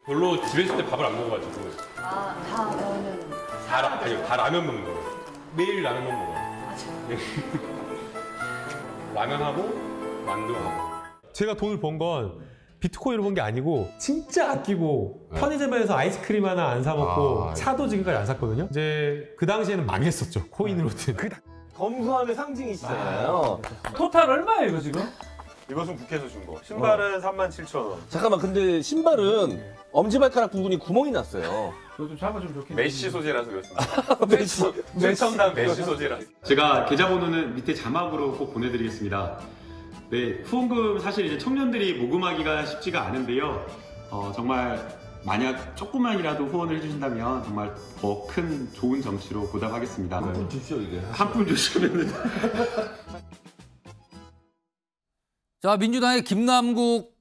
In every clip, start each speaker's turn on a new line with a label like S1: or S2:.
S1: 별로 집에 있을 때 밥을 안 먹어가지고.
S2: 아, 다 그러면
S1: 아니요, 다 라면 먹는 거예요. 매일 라면만 먹어요.
S2: 아,
S1: 라면하고 만두하고.
S3: 제가 돈을 번 건 비트코인으로 번 게 아니고 진짜 아끼고 편의점에서 아이스크림 하나 안 사 먹고 차도 지금까지 안 샀거든요. 이제 그 당시에는 망했었죠. 코인으로든.
S4: 검소함의 상징이시잖아요.
S5: 토탈 얼마예요 이거 지금?
S1: 이것은 국회에서 준 거. 신발은 37,000원.
S4: 잠깐만, 근데 신발은 엄지발가락 부분이 구멍이 났어요.
S5: 이거 좀 잡아주면 좋겠네.
S1: 메쉬 소재라서 그렇습니다.
S4: 메쉬.
S1: 최첨단 메쉬 소재라서.
S6: 제가 계좌번호는 밑에 자막으로 꼭 보내드리겠습니다. 네, 후원금 사실 이제 청년들이 모금하기가 쉽지가 않은데요. 정말 만약 조금만이라도 후원을 해주신다면 정말 더 큰 좋은 정치로 보답하겠습니다.
S4: 한 푼 주시오, 이게.
S6: 한 푼 주시면
S7: 자, 민주당의 김남국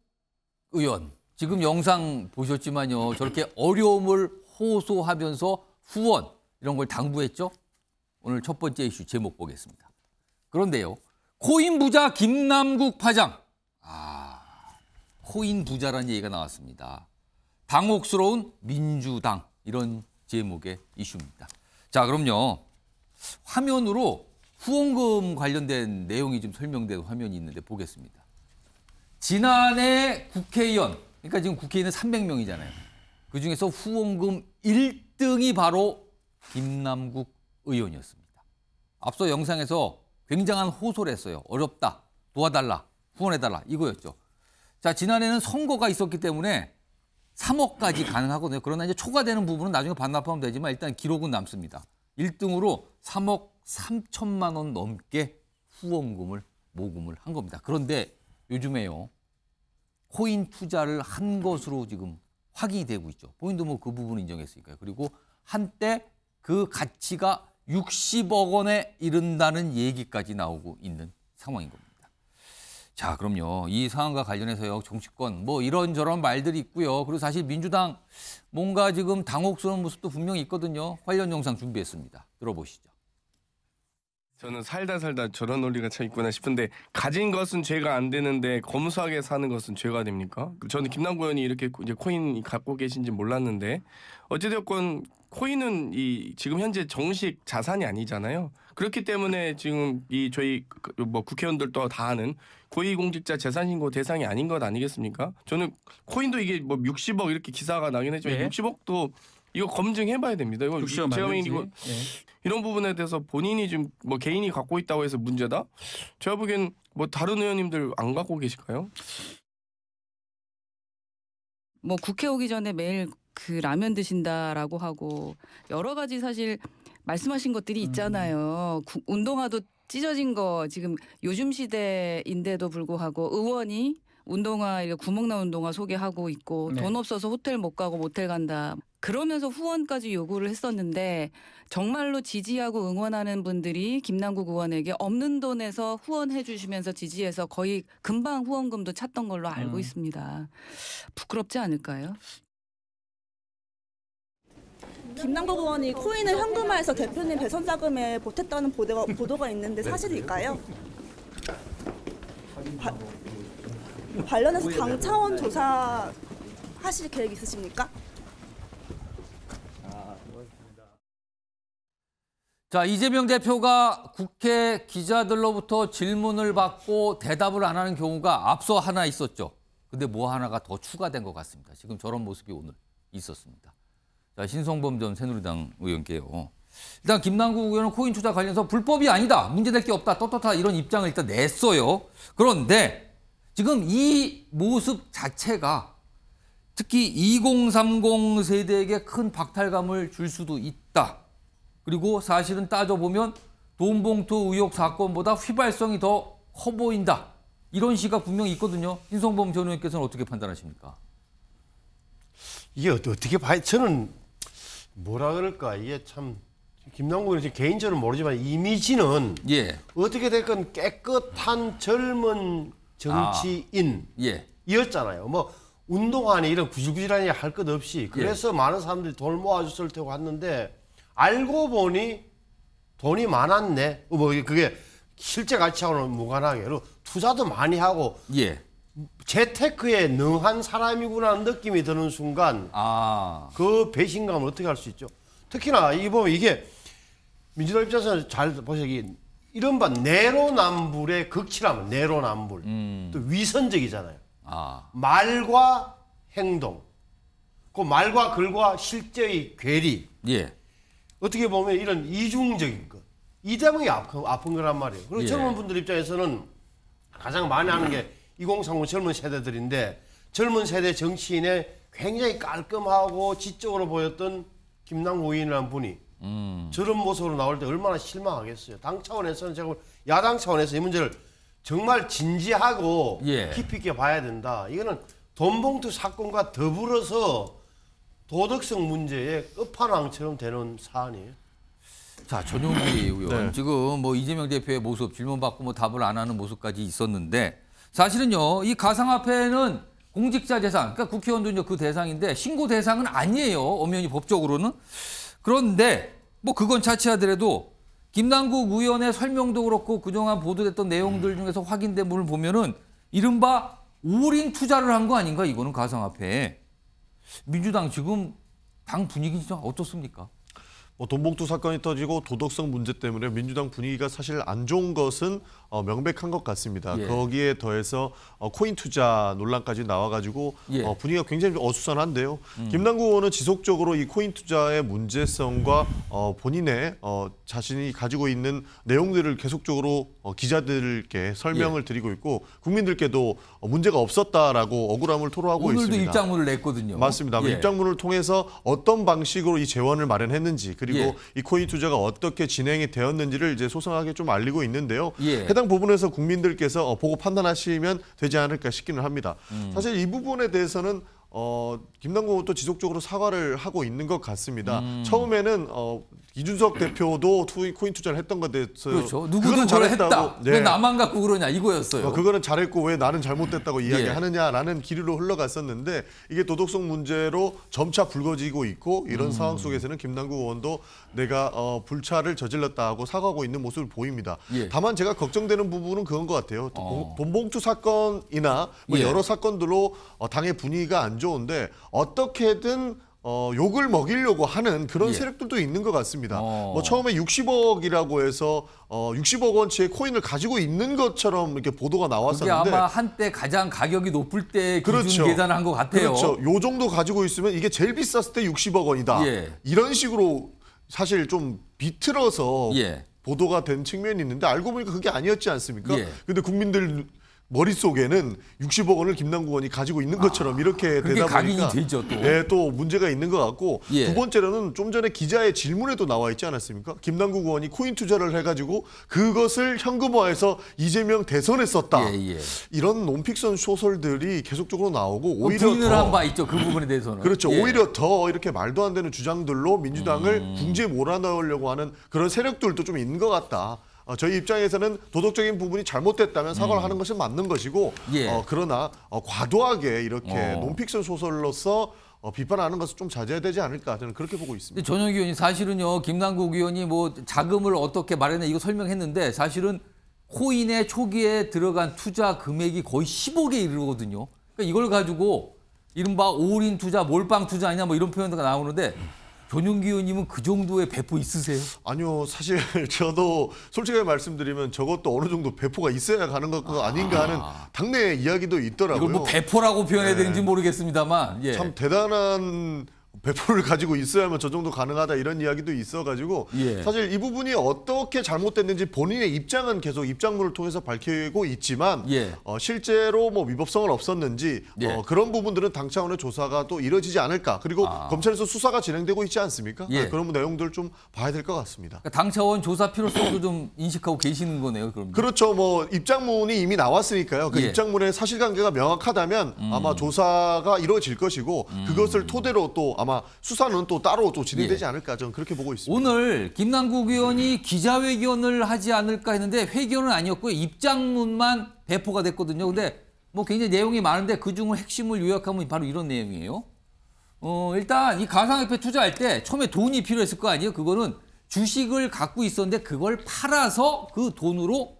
S7: 의원. 지금 영상 보셨지만요. 저렇게 어려움을 호소하면서 후원 이런 걸 당부했죠. 오늘 첫 번째 이슈 제목 보겠습니다. 그런데요. 코인 부자 김남국 파장. 코인 부자라는 얘기가 나왔습니다. 당혹스러운 민주당. 이런 제목의 이슈입니다. 자, 그럼요. 화면으로 후원금 관련된 내용이 좀 설명된 화면이 있는데 보겠습니다. 지난해 국회의원, 그러니까 지금 국회의원은 300명이잖아요. 그중에서 후원금 1등이 바로 김남국 의원이었습니다. 앞서 영상에서 굉장한 호소를 했어요. 어렵다, 도와달라, 후원해달라 이거였죠. 자, 지난해는 선거가 있었기 때문에 3억까지 가능하거든요. 그러나 이제 초과되는 부분은 나중에 반납하면 되지만 일단 기록은 남습니다. 1등으로 3억 3천만 원 넘게 후원금을 모금을 한 겁니다. 그런데 요즘에요. 코인 투자를 한 것으로 지금 확인이 되고 있죠. 본인도 뭐 그 부분 인정했으니까요. 그리고 한때 그 가치가 60억 원에 이른다는 얘기까지 나오고 있는 상황인 겁니다. 자, 그럼요. 이 상황과 관련해서요. 정치권 뭐 이런저런 말들이 있고요. 그리고 사실 민주당 뭔가 지금 당혹스러운 모습도 분명히 있거든요. 관련 영상 준비했습니다. 들어보시죠.
S8: 저는 살다 저런 논리가 참 있구나 싶은데 가진 것은 죄가 안 되는데 검소하게 사는 것은 죄가 됩니까? 저는 김남국 의원이 이렇게 이제 코인 갖고 계신지 몰랐는데 어찌되었건 코인은 이 지금 현재 정식 자산이 아니잖아요. 그렇기 때문에 지금 이 저희 뭐 국회의원들도 다 아는 고위공직자 재산신고 대상이 아닌 것 아니겠습니까? 저는 코인도 이게 뭐 60억 이렇게 기사가 나긴 했지만
S5: 네.
S8: 60억도 이거 검증해봐야 됩니다. 이거 제가 보기엔 이거 이런 부분에 대해서 본인이 좀 뭐 개인이 갖고 있다고 해서 문제다? 제가 보기엔 뭐 다른 의원님들 안 갖고 계실까요?
S9: 뭐 국회 오기 전에 매일 그 라면 드신다라고 하고 여러 가지 사실 말씀하신 것들이 있잖아요. 운동화도 찢어진 거 지금 요즘 시대인데도 불구하고 의원이 운동화 이렇게 구멍 난 운동화 소개하고 있고 돈 없어서 호텔 못 가고 모텔 간다. 그러면서 후원까지 요구를 했었는데 정말로 지지하고 응원하는 분들이 김남국 의원에게 없는 돈에서 후원해 주시면서 지지해서 거의 금방 후원금도 찼던 걸로 알고 있습니다. 부끄럽지 않을까요?
S10: 김남국 의원이 코인을 현금화해서 대표님 배선 자금에 보탰다는 보도가 있는데 사실일까요? 관련해서 당 차원 조사 하실 계획 있으십니까?
S7: 자, 이재명 대표가 국회 기자들로부터 질문을 받고 대답을 안 하는 경우가 앞서 하나 있었죠. 근데 뭐 하나가 더 추가된 것 같습니다. 지금 저런 모습이 오늘 있었습니다. 자, 신성범 전 새누리당 의원께요. 일단 김남국 의원은 코인 투자 관련해서 불법이 아니다. 문제될 게 없다. 떳떳하다. 이런 입장을 일단 냈어요. 그런데 지금 이 모습 자체가 특히 2030 세대에게 큰 박탈감을 줄 수도 있다. 그리고 사실은 따져보면 돈봉투 의혹 사건보다 휘발성이 더 커 보인다. 이런 시각 분명히 있거든요. 신성범 전 의원께서는 어떻게 판단하십니까?
S11: 이게 어떻게 봐야, 저는 뭐라 그럴까, 이게 참, 김남국 의원이 개인적으로 모르지만 이미지는 어떻게 됐건 깨끗한 젊은 정치인이었잖아요. 뭐 운동화니 이런 구질구질하니 할 것 없이 그래서 많은 사람들이 돈을 모아줬을 테고 했는데 알고 보니 돈이 많았네. 뭐 그게 실제 가치하고는 무관하게 투자도 많이 하고 재테크에 능한 사람이구나 하는 느낌이 드는 순간 그 배신감을 어떻게 할 수 있죠? 특히나 이 보면 이게 민주당 입장에서 잘 보시기 이른바 내로남불의 극치라면 내로남불 또 위선적이잖아요. 말과 행동, 그 말과 글과 실제의 괴리. 어떻게 보면 이런 이중적인 것. 이 대목이 아픈 거란 말이에요. 그리고 젊은 분들 입장에서는 가장 많이 하는 게 2030 젊은 세대들인데 젊은 세대 정치인의 굉장히 깔끔하고 지적으로 보였던 김남국 의원이라는 분이 저런 모습으로 나올 때 얼마나 실망하겠어요. 당 차원에서는 제가 야당 차원에서 이 문제를 정말 진지하고 깊이 있게 봐야 된다. 이거는 돈봉투 사건과 더불어서 도덕성 문제의 끝판왕처럼 되는 사안이에요.
S7: 자, 전용기 의원 지금 뭐 이재명 대표의 모습 질문받고 뭐 답을 안 하는 모습까지 있었는데 사실은요 이 가상화폐는 공직자 대상, 그러니까 국회의원도 이제 그 대상인데 신고 대상은 아니에요. 엄연히 법적으로는. 그런데 뭐 그건 차치하더라도 김남국 의원의 설명도 그렇고 그동안 보도됐던 내용들 중에서 확인된 부분을 보면은 이른바 올인 투자를 한 거 아닌가 이거는 가상화폐에. 민주당 지금 당 분위기 진짜 어떻습니까?
S12: 돈봉투 사건이 터지고 도덕성 문제 때문에 민주당 분위기가 사실 안 좋은 것은 명백한 것 같습니다. 거기에 더해서 코인 투자 논란까지 나와가지고 분위기가 굉장히 좀 어수선한데요. 김남국 의원은 지속적으로 이 코인 투자의 문제성과 본인의 자신이 가지고 있는 내용들을 계속적으로 기자들께 설명을 드리고 있고 국민들께도 문제가 없었다라고 억울함을 토로하고 있습니다.
S7: 오늘도 입장문을 냈거든요.
S12: 맞습니다. 입장문을 통해서 어떤 방식으로 이 재원을 마련했는지 그리고 이 코인 투자가 어떻게 진행이 되었는지를 이제 소상하게 좀 알리고 있는데요. 해당 부분에서 국민들께서 보고 판단하시면 되지 않을까 싶기는 합니다. 사실 이 부분에 대해서는 김남국 의원도 지속적으로 사과를 하고 있는 것 같습니다. 처음에는 이준석 대표도 코인 투자를 했던 것에 대해서
S7: 그렇죠. 누구도 잘했다. 왜 나만 갖고 그러냐 이거였어요.
S12: 그거는 잘했고 왜 나는 잘못됐다고 이야기하느냐라는 길로 흘러갔었는데 이게 도덕성 문제로 점차 불거지고 있고 이런 상황 속에서는 김남국 의원도 내가 불찰을 저질렀다 하고 사과하고 있는 모습을 보입니다. 다만 제가 걱정되는 부분은 그건 것 같아요. 돈봉투 사건이나 뭐 여러 사건들로 당의 분위기가 안 좋은데 어떻게든 욕을 먹이려고 하는 그런 세력들도 있는 것 같습니다. 뭐 처음에 60억이라고 해서 60억 원치의 코인을 가지고 있는 것처럼 이렇게 보도가 나왔었는데
S7: 그게 아마 한때 가장 가격이 높을 때 기준 계산한 것 같아요.
S12: 그렇죠. 요 정도 가지고 있으면 이게 제일 비쌌을 때 60억 원이다. 이런 식으로 사실 좀 비틀어서 보도가 된 측면이 있는데 알고 보니까 그게 아니었지 않습니까? 근데 국민들 머릿속에는 60억 원을 김남국 의원이 가지고 있는 것처럼 이렇게 되다 보니까
S7: 되죠, 또.
S12: 또 문제가 있는 것 같고 두 번째로는 좀 전에 기자의 질문에도 나와 있지 않았습니까? 김남국 의원이 코인 투자를 해가지고 그것을 현금화해서 이재명 대선에 썼다. 이런 논픽션 소설들이 계속적으로 나오고 오히려
S7: 부인을 한 바 있죠. 그 부분에 대해서는.
S12: 그렇죠. 오히려 더 이렇게 말도 안 되는 주장들로 민주당을 궁지에 몰아넣으려고 하는 그런 세력들도 좀 있는 것 같다. 저희 입장에서는 도덕적인 부분이 잘못됐다면 사과를 하는 것은 맞는 것이고 그러나 과도하게 이렇게 논픽션 소설로서 비판하는 것을 좀 자제해야 되지 않을까 저는 그렇게 보고 있습니다.
S7: 전용기 의원이 사실은요. 김남국 의원이 뭐 자금을 어떻게 마련해 이거 설명했는데 사실은 코인의 초기에 들어간 투자 금액이 거의 10억에 이르거든요. 그러니까 이걸 가지고 이른바 올인 투자, 몰빵 투자 아니냐 뭐 이런 표현도 나오는데 전용기 의원님은 그 정도의 배포 있으세요?
S12: 아니요. 사실 저도 솔직하게 말씀드리면 저것도 어느 정도 배포가 있어야 가는 것 아닌가 하는 당내 이야기도 있더라고요.
S7: 이걸 뭐 배포라고 표현해야 되는지 모르겠습니다만.
S12: 참 대단한 배포를 가지고 있어야만 저 정도 가능하다 이런 이야기도 있어가지고 사실 이 부분이 어떻게 잘못됐는지 본인의 입장은 계속 입장문을 통해서 밝히고 있지만 실제로 뭐 위법성은 없었는지 그런 부분들은 당 차원의 조사가 또 이뤄지지 않을까. 그리고 검찰에서 수사가 진행되고 있지 않습니까? 그런 내용들 좀 봐야 될 것 같습니다.
S7: 그러니까 당 차원 조사 필요성도 좀 인식하고 계시는 거네요. 그럼.
S12: 그렇죠. 뭐 입장문이 이미 나왔으니까요. 그 입장문의 사실관계가 명확하다면 아마 조사가 이루어질 것이고 그것을 토대로 또 아마 수사는 또 따로 또 진행되지 않을까 저는 그렇게 보고 있습니다.
S7: 오늘 김남국 의원이 기자회견을 하지 않을까 했는데 회견은 아니었고요. 입장문만 배포가 됐거든요. 근데 뭐 굉장히 내용이 많은데 그중 핵심을 요약하면 바로 이런 내용이에요. 일단 이 가상화폐 투자할 때 처음에 돈이 필요했을 거 아니에요. 그거는 주식을 갖고 있었는데 그걸 팔아서 그 돈으로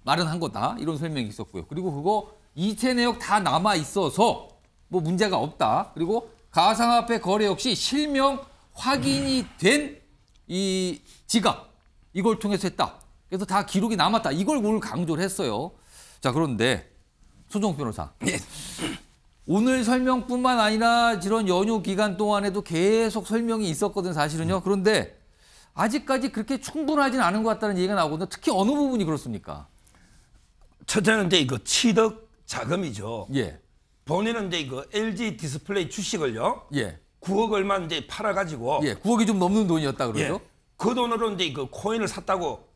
S7: 마련한 거다. 이런 설명이 있었고요. 그리고 그거 이체 내역 다 남아 있어서 뭐 문제가 없다. 그리고 가상화폐 거래 역시 실명 확인이 된 이 지갑 이걸 통해서 했다. 그래서 다 기록이 남았다. 이걸 오늘 강조를 했어요. 자, 그런데 소정욱 변호사. 오늘 설명뿐만 아니라 이런 연휴 기간 동안에도 계속 설명이 있었거든 사실은요. 그런데 아직까지 그렇게 충분하진 않은 것 같다는 얘기가 나오거든요. 특히 어느 부분이 그렇습니까?
S13: 첫째는 이제 이거 취득 자금이죠.
S7: 예.
S13: 본인은 이제 이거 LG 디스플레이 주식을요.
S7: 예.
S13: 9억 얼마 이제 팔아가지고.
S7: 예. 9억이 좀 넘는 돈이었다 그러죠.
S13: 예. 그 돈으로 이제 그 코인을 샀다고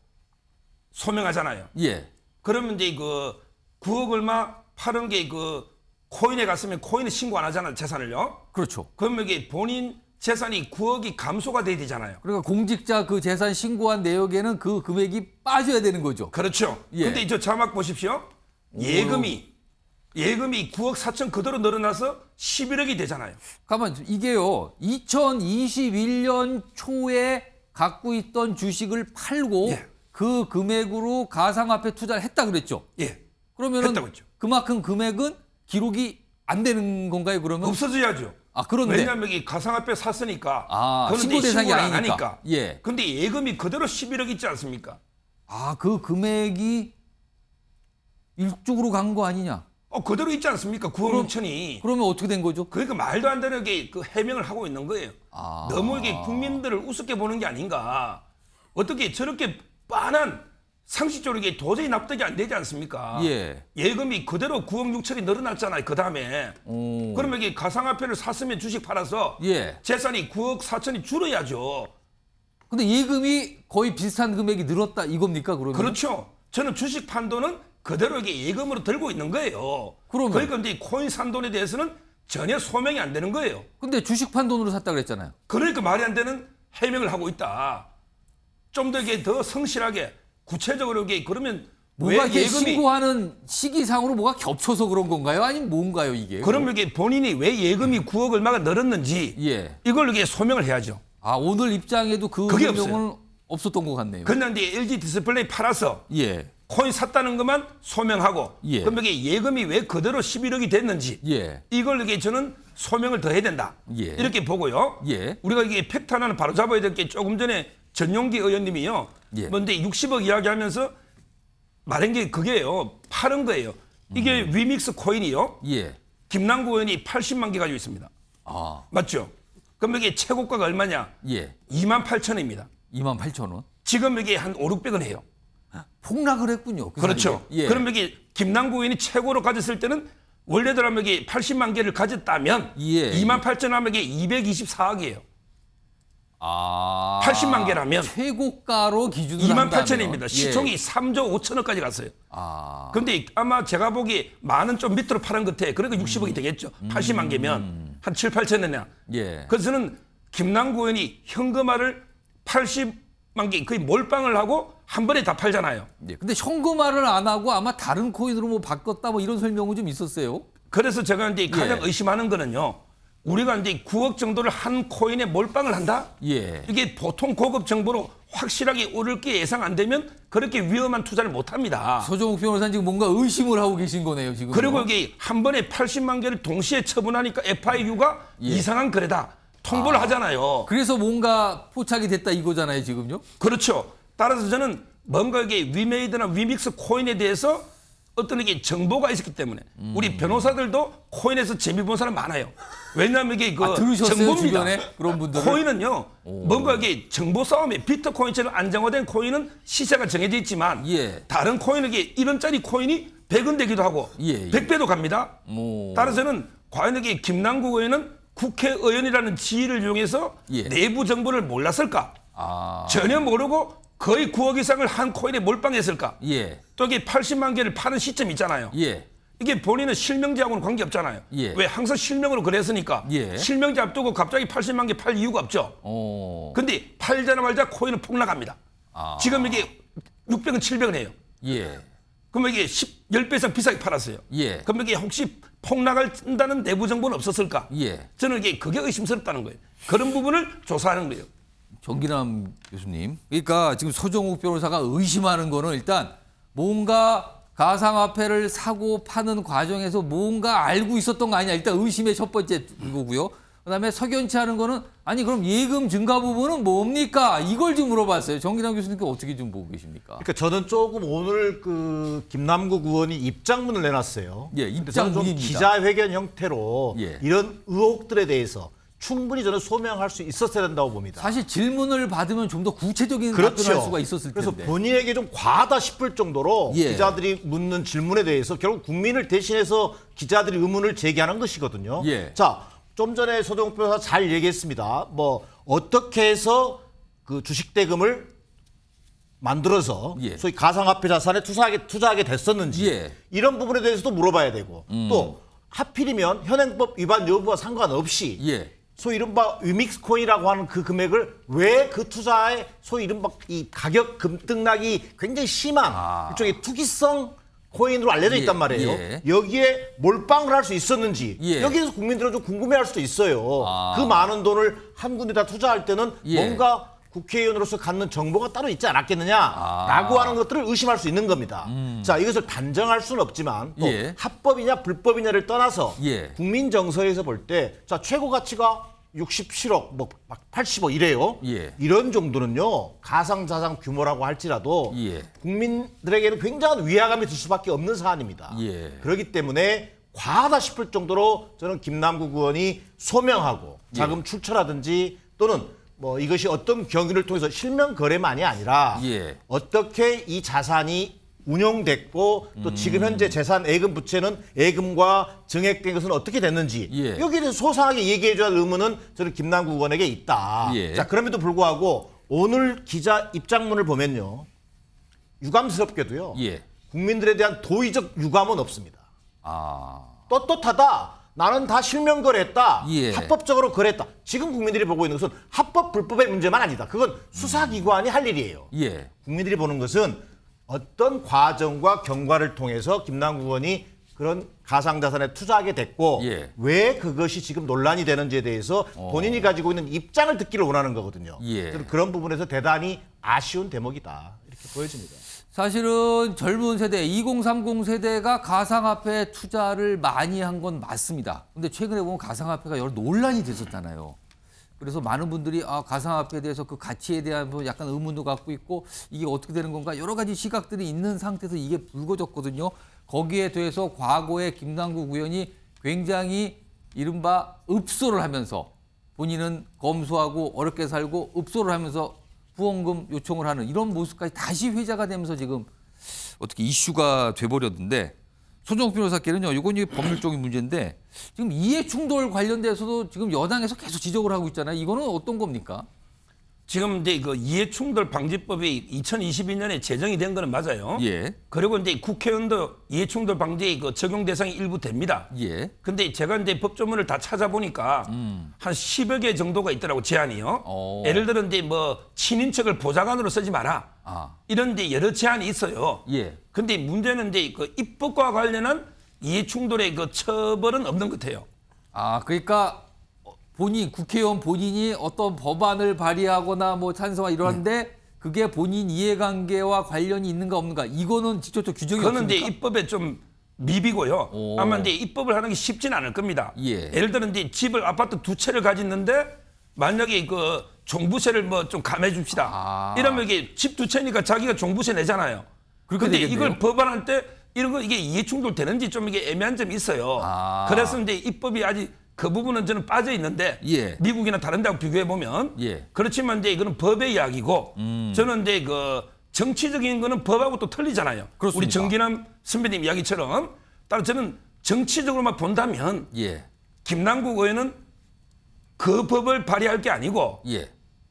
S13: 소명하잖아요.
S7: 예.
S13: 그러면 이제 그 9억 얼마 팔은 게 그 코인에 갔으면 코인을 신고 안 하잖아요. 재산을요.
S7: 그렇죠.
S13: 그러면 이게 본인 재산이 9억이 감소가 돼야 되잖아요.
S7: 그러니까 공직자 그 재산 신고한 내역에는 그 금액이 빠져야 되는 거죠.
S13: 그렇죠.
S7: 예.
S13: 근데 저 자막 보십시오. 예금이 9억 4천 그대로 늘어나서 11억이 되잖아요.
S7: 가만 이게요. 2021년 초에 갖고 있던 주식을 팔고
S13: 예.
S7: 그 금액으로 가상화폐 투자를 했다 그랬죠.
S13: 예.
S7: 그러면은
S13: 했다고 했죠.
S7: 그만큼 금액은 기록이 안 되는 건가요? 그러면
S13: 없어져야죠.
S7: 아, 그런데
S13: 왜냐하면 이 가상화폐 샀으니까.
S7: 그런데 신고 대상이 아니니까.
S13: 예. 근데 예금이 그대로 11억 있지 않습니까?
S7: 아, 그 금액이 일쪽으로 간 거 아니냐?
S13: 그대로 있지 않습니까? 9억 6천이.
S7: 그러면 어떻게 된 거죠?
S13: 그러니까 말도 안 되는 게 그 해명을 하고 있는 거예요. 너무 이게 국민들을 우습게 보는 게 아닌가. 어떻게 저렇게 빤한 상식적으로 이게 도저히 납득이 안 되지 않습니까?
S7: 예.
S13: 예금이 그대로 9억 6천이 늘어났잖아요. 그 다음에. 그러면 이게 가상화폐를 샀으면 주식 팔아서
S7: 예.
S13: 재산이 9억 4천이 줄어야죠.
S7: 근데 예금이 거의 비슷한 금액이 늘었다 이겁니까? 그러면?
S13: 그렇죠. 저는 주식 판 돈은 그대로 이게 예금으로 들고 있는 거예요.
S7: 그러면?
S13: 그러니까 이제 코인 산 돈에 대해서는 전혀 소명이 안 되는 거예요.
S7: 근데 주식 판 돈으로 샀다 그랬잖아요.
S13: 그러니까 말이 안 되는 해명을 하고 있다. 좀 더 이게 더 성실하게 구체적으로 이게 그러면
S7: 뭐가
S13: 왜
S7: 이게
S13: 예금이
S7: 신고하는 시기상으로 뭐가 겹쳐서 그런 건가요? 아니면 뭔가요 이게?
S13: 그러면 이게 본인이 왜 예금이 9억 얼마가 늘었는지
S7: 예.
S13: 이걸 이게 소명을 해야죠.
S7: 아, 오늘 입장에도 그
S13: 그게
S7: 설명은 없었던 것 같네요.
S13: 그냥 이제 LG 디스플레이 팔아서
S7: 예.
S13: 코인 샀다는 것만 소명하고
S7: 예.
S13: 그럼 이게 예금이 왜 그대로 11억이 됐는지
S7: 예.
S13: 이걸 이게 저는 소명을 더 해야 된다.
S7: 예.
S13: 이렇게 보고요.
S7: 예.
S13: 우리가 이게 팩트 하나는 바로 잡아야 될 게 조금 전에 전용기 의원님이요.
S7: 예.
S13: 먼저 60억 이야기하면서 말한 게 그게요. 파는 거예요. 이게 위믹스 코인이요.
S7: 예.
S13: 김남국 의원이 80만 개 가지고 있습니다.
S7: 아.
S13: 맞죠? 그럼 이게 최고가가 얼마냐?
S7: 예.
S13: 28,000원입니다.
S7: 28,000원.
S13: 지금 이게 한 5, 600원 해요.
S7: 폭락을 했군요. 그
S13: 그렇죠.
S7: 사이에. 예.
S13: 그럼 이게 김남국 의원이 최고로 가졌을 때는 원래대로 이게 80만 개를 가졌다면
S7: 예.
S13: 28,000원 하면 이게 224억이에요.
S7: 아.
S13: 80만 개라면
S7: 최고가로 기준으로
S13: 28,000원입니다.
S7: 예.
S13: 시총이 3조 5천억까지 갔어요.
S7: 아.
S13: 근데 아마 제가 보기 만원 좀 밑으로 파는 것 같아. 그러니까 60억이 되겠죠. 80만 개면 한 7, 8천원이야.
S7: 예.
S13: 그래서 저는 김남국 의원이 현금화를 80만 개 거의 몰빵을 하고 한 번에 다 팔잖아요.
S7: 예. 근데 현금화를 안 하고 아마 다른 코인으로 뭐 바꿨다 뭐 이런 설명은 좀 있었어요.
S13: 그래서 제가 이제 가장
S7: 예.
S13: 의심하는 거는요. 우리가 이제 9억 정도를 한 코인에 몰빵을 한다?
S7: 예.
S13: 이게 보통 고급 정보로 확실하게 오를 게 예상 안 되면 그렇게 위험한 투자를 못 합니다.
S7: 서정욱 변호사는 지금 뭔가 의심을 하고 계신 거네요, 지금.
S13: 그리고 이게 한 번에 80만 개를 동시에 처분하니까 FIU가
S7: 예.
S13: 이상한 거래다. 통보를 하잖아요.
S7: 그래서 뭔가 포착이 됐다 이거잖아요, 지금요?
S13: 그렇죠. 따라서 저는 뭔가 이게 위메이드나 위믹스 코인에 대해서 어떤 이게 정보가 있었기 때문에 우리 변호사들도 코인에서 재미 본 사람 많아요. 왜냐하면 이게 그
S7: 들으셨어요,
S13: 정보입니다.
S7: 주변에 그런 분들은?
S13: 코인은요, 뭔가 이게 정보 싸움에 비트코인처럼 안정화된 코인은 시세가 정해져 있지만
S7: 예.
S13: 다른 코인은 이게 1원짜리 코인이 100원 되기도 하고
S7: 예.
S13: 100배도 갑니다.
S7: 오.
S13: 따라서는 과연 이게 김남국 의원은 국회의원이라는 지위를 이용해서
S7: 예.
S13: 내부 정보를 몰랐을까?
S7: 아.
S13: 전혀 모르고 거의 9억 이상을 한 코인에 몰빵했을까?
S7: 예.
S13: 또 이게 80만 개를 파는 시점 있잖아요.
S7: 예.
S13: 이게 본인은 실명제하고는 관계없잖아요.
S7: 예.
S13: 왜 항상 실명으로 그랬으니까
S7: 예.
S13: 실명제 앞두고 갑자기 80만 개 팔 이유가 없죠.
S7: 오.
S13: 근데 팔자마자 코인은 폭락합니다.
S7: 아.
S13: 지금 이게 600원, 700원 해요.
S7: 예.
S13: 그러면 이게 10배 이상 비싸게 팔았어요.
S7: 예.
S13: 그럼 이게 혹시 폭락을 뜬다는 내부 정보는 없었을까?
S7: 예.
S13: 저는 이게 그게 의심스럽다는 거예요. 그런 부분을 조사하는 거예요.
S7: 정기남 교수님. 그러니까 지금 서정욱 변호사가 의심하는 거는 일단 뭔가 가상화폐를 사고 파는 과정에서 뭔가 알고 있었던 거 아니냐. 일단 의심의 첫 번째 이거고요. 그다음에 석연치 않은 거는 아니 그럼 예금 증가 부분은 뭡니까? 이걸 좀 물어봤어요. 정기남 교수님께 어떻게 좀 보고 계십니까?
S14: 그러니까 저는 조금 오늘 그 김남국 의원이 입장문을 내놨어요.
S7: 예, 입장문입니다.
S14: 좀 기자회견 형태로
S7: 예.
S14: 이런 의혹들에 대해서 충분히 저는 소명할 수 있었어야 된다고 봅니다.
S7: 사실 질문을 받으면 좀 더 구체적인 답변을 할 수가 있었을 텐데.
S14: 그래서 본인에게 좀 과하다 싶을 정도로
S7: 예.
S14: 기자들이 묻는 질문에 대해서 결국 국민을 대신해서 기자들이 의문을 제기하는 것이거든요.
S7: 예.
S14: 자, 좀 전에 소정 변호사 잘 얘기했습니다. 뭐 어떻게 해서 그 주식 대금을 만들어서
S7: 예.
S14: 소위 가상화폐 자산에 투자하게 됐었는지
S7: 예.
S14: 이런 부분에 대해서도 물어봐야 되고 또 하필이면 현행법 위반 여부와 상관없이
S7: 예.
S14: 소위 이른바 위믹스 코인이라고 하는 그 금액을 왜 그 투자에 소위 이른바 이 가격 급등락이 굉장히 심한 일종의 투기성 코인으로 알려져 있단 말이에요.
S7: 예.
S14: 여기에 몰빵을 할 수 있었는지
S7: 예.
S14: 여기에서 국민들은 좀 궁금해할 수도 있어요. 그 많은 돈을 한 군데다 투자할 때는
S7: 예.
S14: 뭔가 국회의원으로서 갖는 정보가 따로 있지 않았겠느냐라고 하는 것들을 의심할 수 있는 겁니다. 자, 이것을 단정할 수는 없지만 또
S7: 예.
S14: 합법이냐 불법이냐를 떠나서
S7: 예.
S14: 국민 정서에서 볼 때 자, 최고 가치가 67억, 뭐 80억 이래요.
S7: 예.
S14: 이런 정도는요. 가상자산 규모라고 할지라도
S7: 예.
S14: 국민들에게는 굉장한 위화감이 들 수밖에 없는 사안입니다.
S7: 예.
S14: 그렇기 때문에 과하다 싶을 정도로 저는 김남국 의원이 소명하고 자금 출처라든지 또는 뭐 이것이 어떤 경위를 통해서 실명 거래만이 아니라
S7: 예.
S14: 어떻게 이 자산이 운용됐고 또 지금 현재 재산 예금 부채는 예금과 증액된 것은 어떻게 됐는지
S7: 예.
S14: 여기에 대해서 소상하게 얘기해줘야 할 의무는 저는 김남국 의원에게 있다.
S7: 예.
S14: 자, 그럼에도 불구하고 오늘 기자 입장문을 보면요. 유감스럽게도요.
S7: 예.
S14: 국민들에 대한 도의적 유감은 없습니다.
S7: 아.
S14: 떳떳하다. 나는 다 실명 거래했다.
S7: 예.
S14: 합법적으로 거래했다. 지금 국민들이 보고 있는 것은 합법 불법의 문제만 아니다. 그건 수사기관이 할 일이에요.
S7: 예.
S14: 국민들이 보는 것은 어떤 과정과 경과를 통해서 김남국 의원이 그런 가상자산에 투자하게 됐고
S7: 예.
S14: 왜 그것이 지금 논란이 되는지에 대해서 본인이 가지고 있는 입장을 듣기를 원하는 거거든요.
S7: 예.
S14: 저는 그런 부분에서 대단히 아쉬운 대목이다. 이렇게 보여집니다.
S7: 사실은 젊은 세대, 2030 세대가 가상화폐 투자를 많이 한 건 맞습니다. 근데 최근에 보면 가상화폐가 여러 논란이 됐었잖아요. 그래서 많은 분들이 가상화폐에 대해서 그 가치에 대한 약간 의문도 갖고 있고 이게 어떻게 되는 건가 여러 가지 시각들이 있는 상태에서 이게 불거졌거든요. 거기에 대해서 과거에 김남국 의원이 굉장히 이른바 읍소를 하면서 본인은 검소하고 어렵게 살고 읍소를 하면서 후원금 요청을 하는 이런 모습까지 다시 회자가 되면서 지금 어떻게 이슈가 돼버렸는데 손정욱 변호사께는요, 이건 법률적인 문제인데 지금 이해 충돌 관련돼서도 지금 여당에서 계속 지적을 하고 있잖아요. 이거는 어떤 겁니까?
S13: 지금 이제 그 이해충돌 방지법이 2022년에 제정이 된 거는 맞아요.
S7: 예.
S13: 그리고 이제 국회의원도 이해충돌 방지의 그 적용 대상이 일부 됩니다.
S7: 예.
S13: 근데 제가 이제 법조문을 다 찾아보니까 한 10여 개 정도가 있더라고, 제한이요. 예를 들어 이제 뭐 친인척을 보좌관으로 쓰지 마라. 이런 데 여러 제한이 있어요.
S7: 예.
S13: 근데 문제는 이제 그 입법과 관련한 이해충돌의 그 처벌은 없는 것 같아요.
S7: 그러니까 국회의원 본인이 어떤 법안을 발의하거나 뭐 찬성하 이러는데 그게 본인 이해관계와 관련이 있는가 없는가 이거는 직접적 규정이
S13: 그거는
S7: 없습니까?
S13: 이제 입법에 좀 미비고요. 아마 이제 입법을 하는 게 쉽지는 않을 겁니다. 예를 들어 이제 집을 아파트 2채를 가졌는데 만약에 그 종부세를 뭐 좀 감해 줍시다. 이러면 이게 집 2채니까 자기가 종부세 내잖아요. 그런데 이걸 법안할 때 이런 거 이게 이해충돌 되는지 좀 이게 애매한 점이 있어요. 그래서 이제 입법이 아직 그 부분은 저는 빠져 있는데 미국이나 다른 데하고 비교해 보면 그렇지만 이제 이거는 법의 이야기고 저는 이제 그 정치적인 거는 법하고 또 틀리잖아요.
S7: 그렇습니까?
S13: 우리 정기남 선배님 이야기처럼 따라 저는 정치적으로만 본다면 김남국 의원은 그 법을 발의할 게 아니고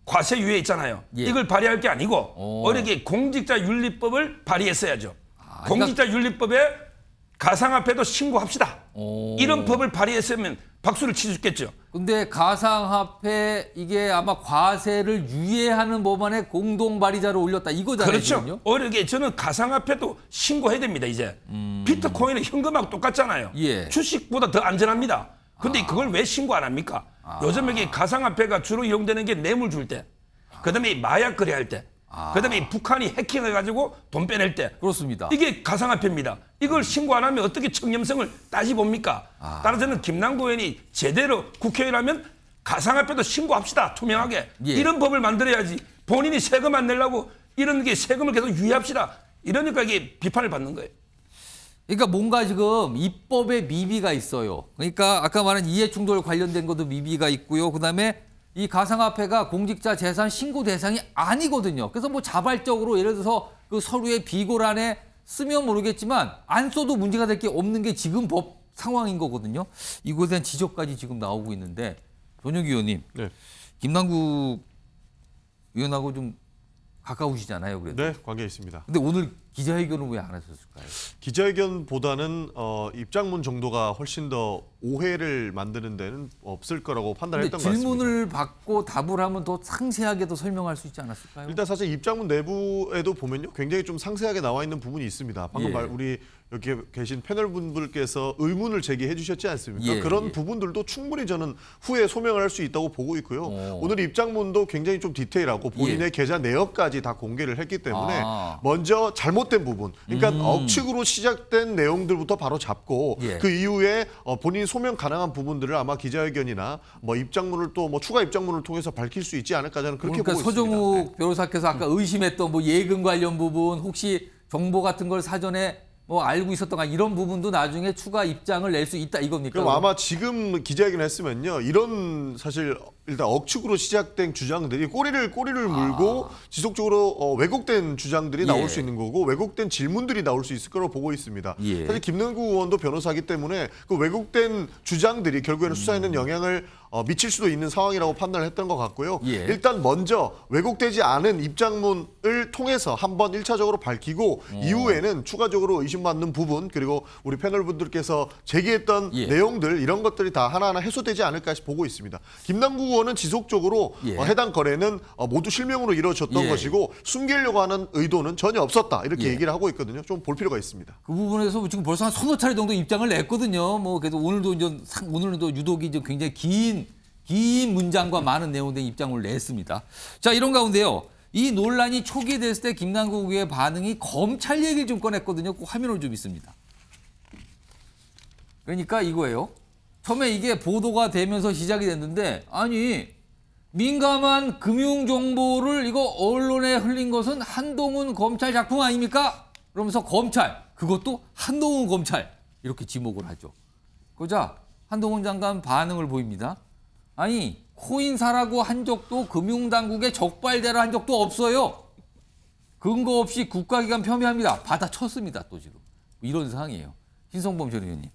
S13: 과세 유예 있잖아요. 이걸 발의할 게 아니고 어렵게 공직자윤리법을 발의했어야죠. 공직자윤리법에 가상화폐도 신고합시다. 이런 법을 발의했으면 박수를 치셨겠죠.
S7: 근데 가상화폐 이게 아마 과세를 유예하는 법안에 공동 발의자로 올렸다 이거잖아요.
S13: 그렇죠. 어렵게 저는 가상화폐도 신고해야 됩니다. 이제 비트코인은 현금하고 똑같잖아요. 주식보다 더 안전합니다. 근데 그걸 왜 신고 안 합니까? 요즘 이게 가상화폐가 주로 이용되는 게 뇌물 줄 때, 그다음에 마약 거래할 때, 그다음에 북한이 해킹해가지고 돈 빼낼 때
S7: 그렇습니다.
S13: 이게 가상화폐입니다. 이걸 신고 안 하면 어떻게 청렴성을 따져봅니까? 따라서는 김남국 의원이 제대로 국회의원이라면 가상화폐도 신고합시다. 투명하게.
S7: 예.
S13: 이런 법을 만들어야지. 본인이 세금 안 내려고 이런 게 세금을 계속 유예합시다. 이러니까 이게 비판을 받는 거예요.
S7: 그러니까 뭔가 지금 입법에 미비가 있어요. 그러니까 아까 말한 이해충돌 관련된 것도 미비가 있고요. 그다음에 이 가상화폐가 공직자 재산 신고 대상이 아니거든요. 그래서 뭐 자발적으로 예를 들어서 그 서류의 비고란에 쓰면 모르겠지만 안 써도 문제가 될 게 없는 게 지금 법 상황인 거거든요. 이거에 대한 지적까지 지금 나오고 있는데 전혁 의원님,
S12: 네.
S7: 김남국 의원하고 좀 가까우시잖아요. 그래도.
S12: 네, 관계 있습니다.
S7: 근데 오늘 기자회견은 왜 안 하셨을까요?
S12: 기자회견보다는 입장문 정도가 훨씬 더 오해를 만드는 데는 없을 거라고 판단했던 것 같습니다.
S7: 질문을 받고 답을 하면 더 상세하게 더 설명할 수 있지 않았을까요?
S12: 일단 사실 입장문 내부에도 보면요, 굉장히 좀 상세하게 나와 있는 부분이 있습니다. 방금 우리 여기 계신 패널 분들께서 의문을 제기해 주셨지 않습니까? 그런 부분들도 충분히 저는 후에 소명을 할 수 있다고 보고 있고요. 오늘 입장문도 굉장히 좀 디테일하고 본인의 계좌 내역까지 다 공개를 했기 때문에 먼저 잘못된 부분, 그러니까 억측으로 시작된 내용들부터 바로 잡고 그 이후에 본인이 소명 가능한 부분들을 아마 기자회견이나 뭐 입장문을 또 뭐 추가 입장문을 통해서 밝힐 수 있지 않을까 저는 그렇게 보고 있습니다.
S7: 서정욱 변호사께서 아까 의심했던 뭐 예금 관련 부분, 혹시 정보 같은 걸 사전에 뭐 알고 있었던가 이런 부분도 나중에 추가 입장을 낼 수 있다 이겁니까?
S12: 그럼 아마 지금 기자회견을 했으면요, 이런 사실 일단 억측으로 시작된 주장들이 꼬리를 물고 지속적으로 왜곡된 주장들이 나올 수 있는 거고 왜곡된 질문들이 나올 수 있을 거라고 보고 있습니다. 사실 김남국 의원도 변호사이기 때문에 그 왜곡된 주장들이 결국에는 수사에는 영향을 미칠 수도 있는 상황이라고 판단을 했던 것 같고요. 일단 먼저 왜곡되지 않은 입장문을 통해서 한번 1차적으로 밝히고 이후에는 추가적으로 의심받는 부분 그리고 우리 패널분들께서 제기했던 내용들 이런 것들이 다 하나하나 해소되지 않을까 보고 있습니다. 김남국 의원은 지속적으로 해당 거래는 모두 실명으로 이루어졌던 것이고 숨기려고 하는 의도는 전혀 없었다 이렇게 얘기를 하고 있거든요. 좀 볼 필요가 있습니다.
S7: 그 부분에서 지금 벌써 한 서너 차례 정도 입장을 냈거든요. 뭐 그래도 오늘도 유독이 좀 굉장히 긴 문장과 많은 내용된 입장을 냈습니다. 자, 이런 가운데요. 이 논란이 초기에 됐을 때 김남국 의원의 반응이 검찰 얘기를 좀 꺼냈거든요. 꼭 화면을 좀 있습니다. 그러니까 이거예요. 처음에 이게 보도가 되면서 시작이 됐는데 아니 민감한 금융 정보를 이거 언론에 흘린 것은 한동훈 검찰 작품 아닙니까? 그러면서 검찰, 그것도 한동훈 검찰 이렇게 지목을 하죠. 그러자 한동훈 장관 반응을 보입니다. 아니 코인 사라고 한 적도 금융당국에 적발되라 한 적도 없어요. 근거 없이 국가기관 폄훼합니다. 받아쳤습니다. 또 지금 이런 상황이에요. 신성범 전 의원님.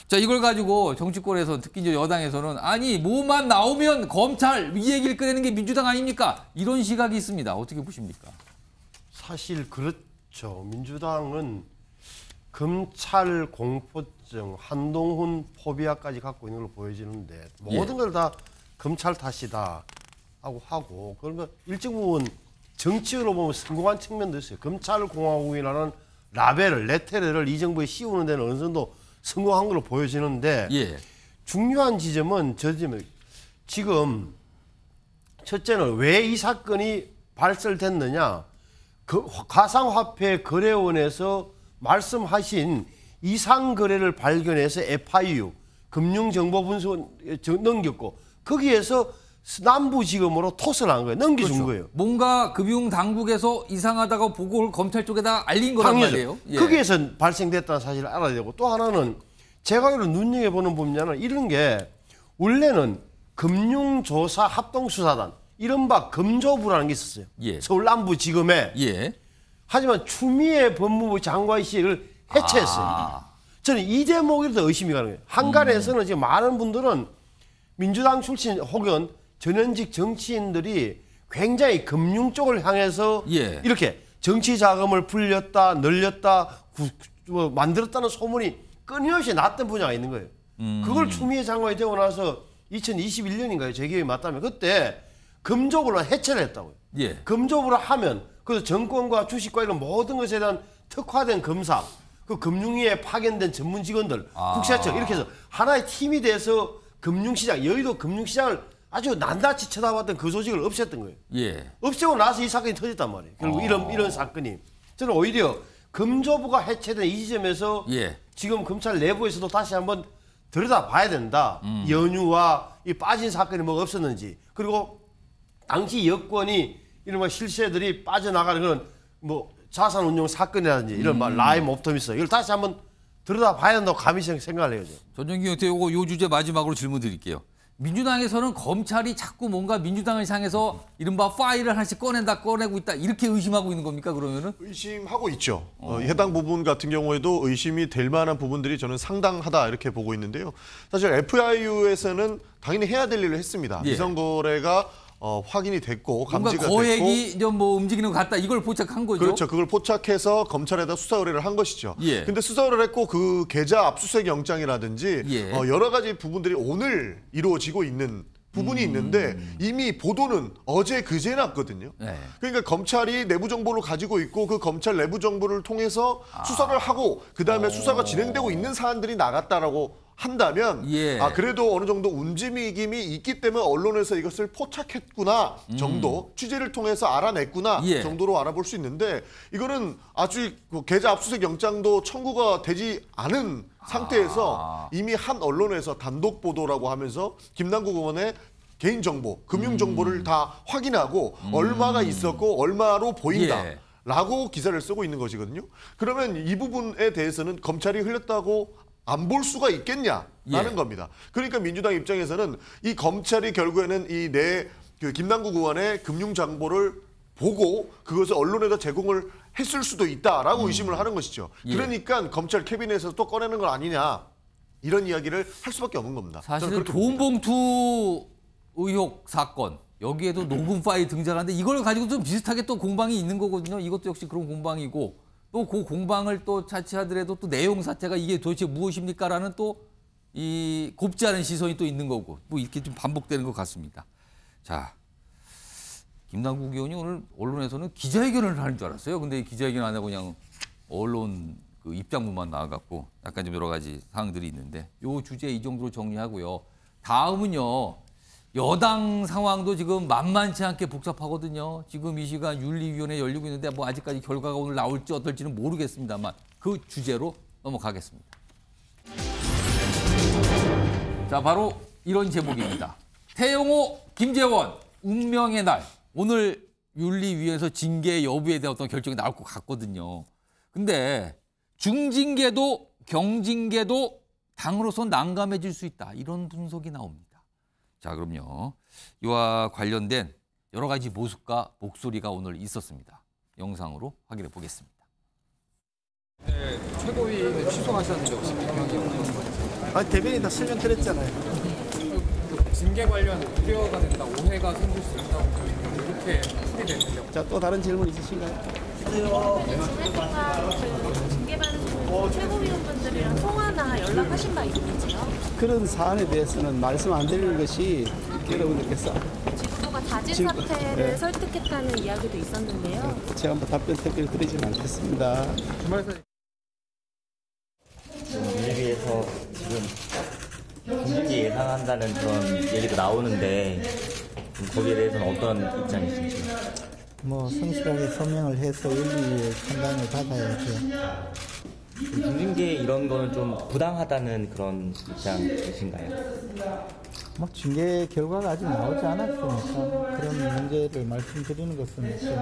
S7: 자, 이걸 가지고 정치권에서 특히 이제 여당에서는 아니 뭐만 나오면 검찰 이 얘기를 꺼내는 게 민주당 아닙니까? 이런 시각이 있습니다. 어떻게 보십니까?
S11: 사실 그렇죠. 민주당은 검찰 공포증, 한동훈 포비아까지 갖고 있는 걸로 보여지는데 모든 걸 다 검찰 탓이다 하고 그러면 일정 부분 정치로 보면 성공한 측면도 있어요. 검찰공화국이라는 라벨을, 레테르를 이 정부에 씌우는 데는 어느 정도 성공한 걸로 보여지는데 중요한 지점은 지금 첫째는 왜 이 사건이 발설됐느냐. 그 가상화폐 거래원에서 말씀하신 이상 거래를 발견해서 FIU 금융정보분석 넘겼고 거기에서 남부지검으로 토스를 한 거예요. 넘겨준 거예요.
S7: 뭔가 금융당국에서 이상하다고 보고 검찰 쪽에다 알린 거란 말이에요.
S11: 거기에서 발생됐다는 사실을 알아야 되고 또 하나는 제가 이런 눈여겨보는 분야는 이런 게 원래는 금융조사 합동수사단 이른바 금조부라는 게 있었어요. 서울 남부지검에. 하지만 추미애 법무부 장관실을 해체했어요. 저는 이 대목에도 의심이 가는 거예요. 한간에서는 지금 많은 분들은 민주당 출신 혹은 전현직 정치인들이 굉장히 금융 쪽을 향해서 이렇게 정치 자금을 불렸다, 늘렸다, 만들었다는 소문이 끊임없이 났던 분야가 있는 거예요. 그걸 추미애 장관이 되고 나서 2021년인가요? 제 기억이 맞다면 그때 금조부로 해체를 했다고요. 금조부로 하면 그래서 정권과 주식과 이런 모든 것에 대한 특화된 검사, 그 금융위에 파견된 전문 직원들, 국세청 이렇게 해서 하나의 팀이 돼서 금융시장, 여의도 금융시장을 아주 낱낱이 쳐다봤던 그 조직을 없앴던 거예요.
S7: 예.
S11: 없애고 나서 이 사건이 터졌단 말이에요. 결국 이런 사건이. 저는 오히려 금조부가 해체된 이 지점에서
S7: 예.
S11: 지금 검찰 내부에서도 다시 한번 들여다봐야 된다. 연유와 이 빠진 사건이 뭐가 없었는지, 그리고 당시 여권이 이런 실세들이 빠져나가는 그런 뭐 자산운용 사건이라든지 이런 라임 옵토미스 이걸 다시 한번 들여다봐야 된다고 감히 생각을 해요.
S7: 전정기 의원한테 요 주제 마지막으로 질문 드릴게요. 민주당에서는 검찰이 자꾸 뭔가 민주당을 향해서 이른바 파일을 하나씩 꺼내고 있다 이렇게 의심하고 있는 겁니까 그러면은?
S12: 의심하고 있죠. 해당 부분 같은 경우에도 의심이 될 만한 부분들이 저는 상당하다 이렇게 보고 있는데요. 사실 FIU에서는 당연히 해야 될 일을 했습니다.
S7: 예.
S12: 위성거래가 확인이 됐고 감지가 됐고
S7: 거액이 좀 뭐 움직이는 것 같다 이걸 포착한 거죠.
S12: 그렇죠. 그걸 포착해서 검찰에다 수사 의뢰를 한 것이죠.
S7: 예.
S12: 근데 수사 의뢰를 했고 그 계좌 압수수색 영장이라든지
S7: 예.
S12: 여러 가지 부분들이 오늘 이루어지고 있는 부분이 있는데 이미 보도는 어제 그제 났거든요.
S7: 네.
S12: 그러니까 검찰이 내부 정보를 가지고 있고 그 검찰 내부 정보를 통해서 수사를 하고 그다음에 수사가 진행되고 있는 사안들이 나갔다라고 한다면
S7: 예.
S12: 그래도 어느 정도 움직임이 있기 때문에 언론에서 이것을 포착했구나 정도 취재를 통해서 알아냈구나
S7: 예.
S12: 정도로 알아볼 수 있는데 이거는 아주 계좌 압수수색 영장도 청구가 되지 않은 상태에서 이미 한 언론에서 단독 보도라고 하면서 김남국 의원의 개인정보, 금융정보를 다 확인하고 얼마가 있었고 얼마로 보인다.
S7: 예.
S12: 라고 기사를 쓰고 있는 것이거든요. 그러면 이 부분에 대해서는 검찰이 흘렸다고 안 볼 수가 있겠냐라는
S7: 예.
S12: 겁니다. 그러니까 민주당 입장에서는 이 검찰이 결국에는 그 김남국 의원의 금융 정보를 보고 그것을 언론에다 제공을 했을 수도 있다라고 의심을 하는 것이죠.
S7: 예.
S12: 그러니까 검찰 캐비넷에서 또 꺼내는 건 아니냐 이런 이야기를 할 수밖에 없는 겁니다.
S7: 사실은 돈 봉투 의혹 사건 여기에도 녹음 파일 등장하는데 이걸 가지고 좀 비슷하게 또 공방이 있는 거거든요. 이것도 역시 그런 공방이고 또 그 공방을 또 자취하더라도 또 내용 자체가 이게 도대체 무엇입니까라는 또 이 곱지 않은 시선이 또 있는 거고 뭐 이렇게 좀 반복되는 것 같습니다. 자, 김남국 의원이 오늘 언론에서는 기자회견을 하는 줄 알았어요. 근데 기자회견 안 하고 그냥 언론 그 입장문만 나와갖고 약간 좀 여러 가지 사항들이 있는데 요 주제 이 정도로 정리하고요. 다음은요. 여당 상황도 지금 만만치 않게 복잡하거든요. 지금 이 시간 윤리위원회 열리고 있는데 뭐 아직까지 결과가 오늘 나올지 어떨지는 모르겠습니다만 그 주제로 넘어가겠습니다. 자, 바로 이런 제목입니다. 태영호, 김재원, 운명의 날. 오늘 윤리위에서 징계 여부에 대한 어떤 결정이 나올 것 같거든요. 근데 중징계도 경징계도 당으로서 난감해질 수 있다. 이런 분석이 나옵니다. 자, 그럼요. 이와 관련된 여러 가지 모습과 목소리가 오늘 있었습니다. 영상으로 확인해 보겠습니다.
S15: 네, 최고위는 취소하셨는데 혹시 변경이 없는 건지?
S16: 아니, 대변인 다 설명드렸잖아요.
S15: 징계 관련 우려가 된다, 오해가 생길 수 있다고 이렇게 풀이되는데요.
S16: 자, 또 다른 질문 있으신가요?
S17: 징계받은 최고위원분들이랑 통화나 연락하신 바 있는지요?
S16: 그런 사안에 대해서는 말씀 안 드리는 것이 여러분들께서
S17: 지도부가 자진 사퇴를
S16: 네.
S17: 설득했다는 이야기도 있었는데요.
S16: 제가 뭐 답변 특별히 드리지는 않겠습니다.
S18: 윤리위에서 지금 중징계 예상한다는 그런 얘기도 나오는데 거기에 대해서는 어떤 입장이신지?
S19: 뭐 성실하게 서명을 해서 윤리위의 판단을 받아야죠.
S18: 중징계 이런 거는 좀 부당하다는 그런 입장이신가요?
S19: 뭐 징계 결과가 아직 나오지 않았으니까 그런 문제를 말씀드리는 것은 좀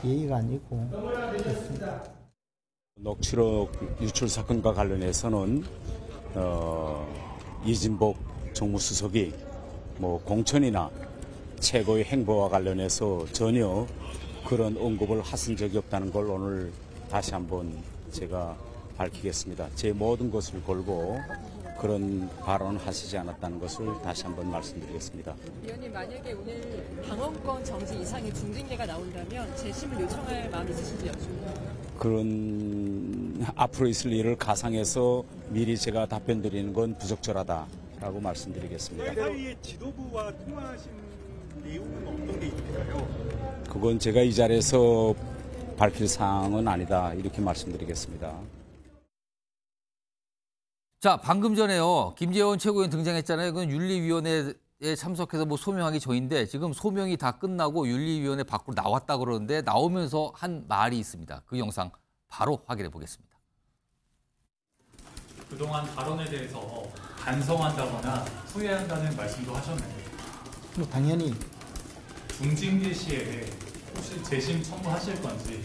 S19: 예의가 아니고 그렇습니다.
S20: 녹취록 유출 사건과 관련해서는 이진복 정무수석이 뭐 공천이나 최고의 행보와 관련해서 전혀 그런 언급을 하신 적이 없다는 걸 오늘 다시 한번 제가 밝히겠습니다. 제 모든 것을 걸고 그런 발언을 하시지 않았다는 것을 다시 한번 말씀드리겠습니다.
S21: 위원님, 만약에 오늘 당원권 정지 이상의 중징계가 나온다면 재심을 요청할 마음이 있으신지 여쭙니다.
S20: 그런 앞으로 있을 일을 가상해서 미리 제가 답변 드리는 건 부적절하다라고 말씀드리겠습니다.
S22: 사이에 지도부와 통화하신 내용은 어떤 게 있을까요?
S20: 그건 제가 이 자리에서 밝힐 사항은 아니다 이렇게 말씀드리겠습니다.
S7: 자, 방금 전에요. 김재원 최고위원 등장했잖아요. 그건 윤리위원회 참석해서 뭐 소명하기 전인데 지금 소명이 다 끝나고 윤리위원회 밖으로 나왔다 그러는데 나오면서 한 말이 있습니다. 그 영상 바로 확인해 보겠습니다.
S2: 그동안 발언에 대해서 반성한다거나 후회한다는 말씀도 하셨는데
S19: 당연히
S2: 중징계 시에 혹시 재심 청구하실 건지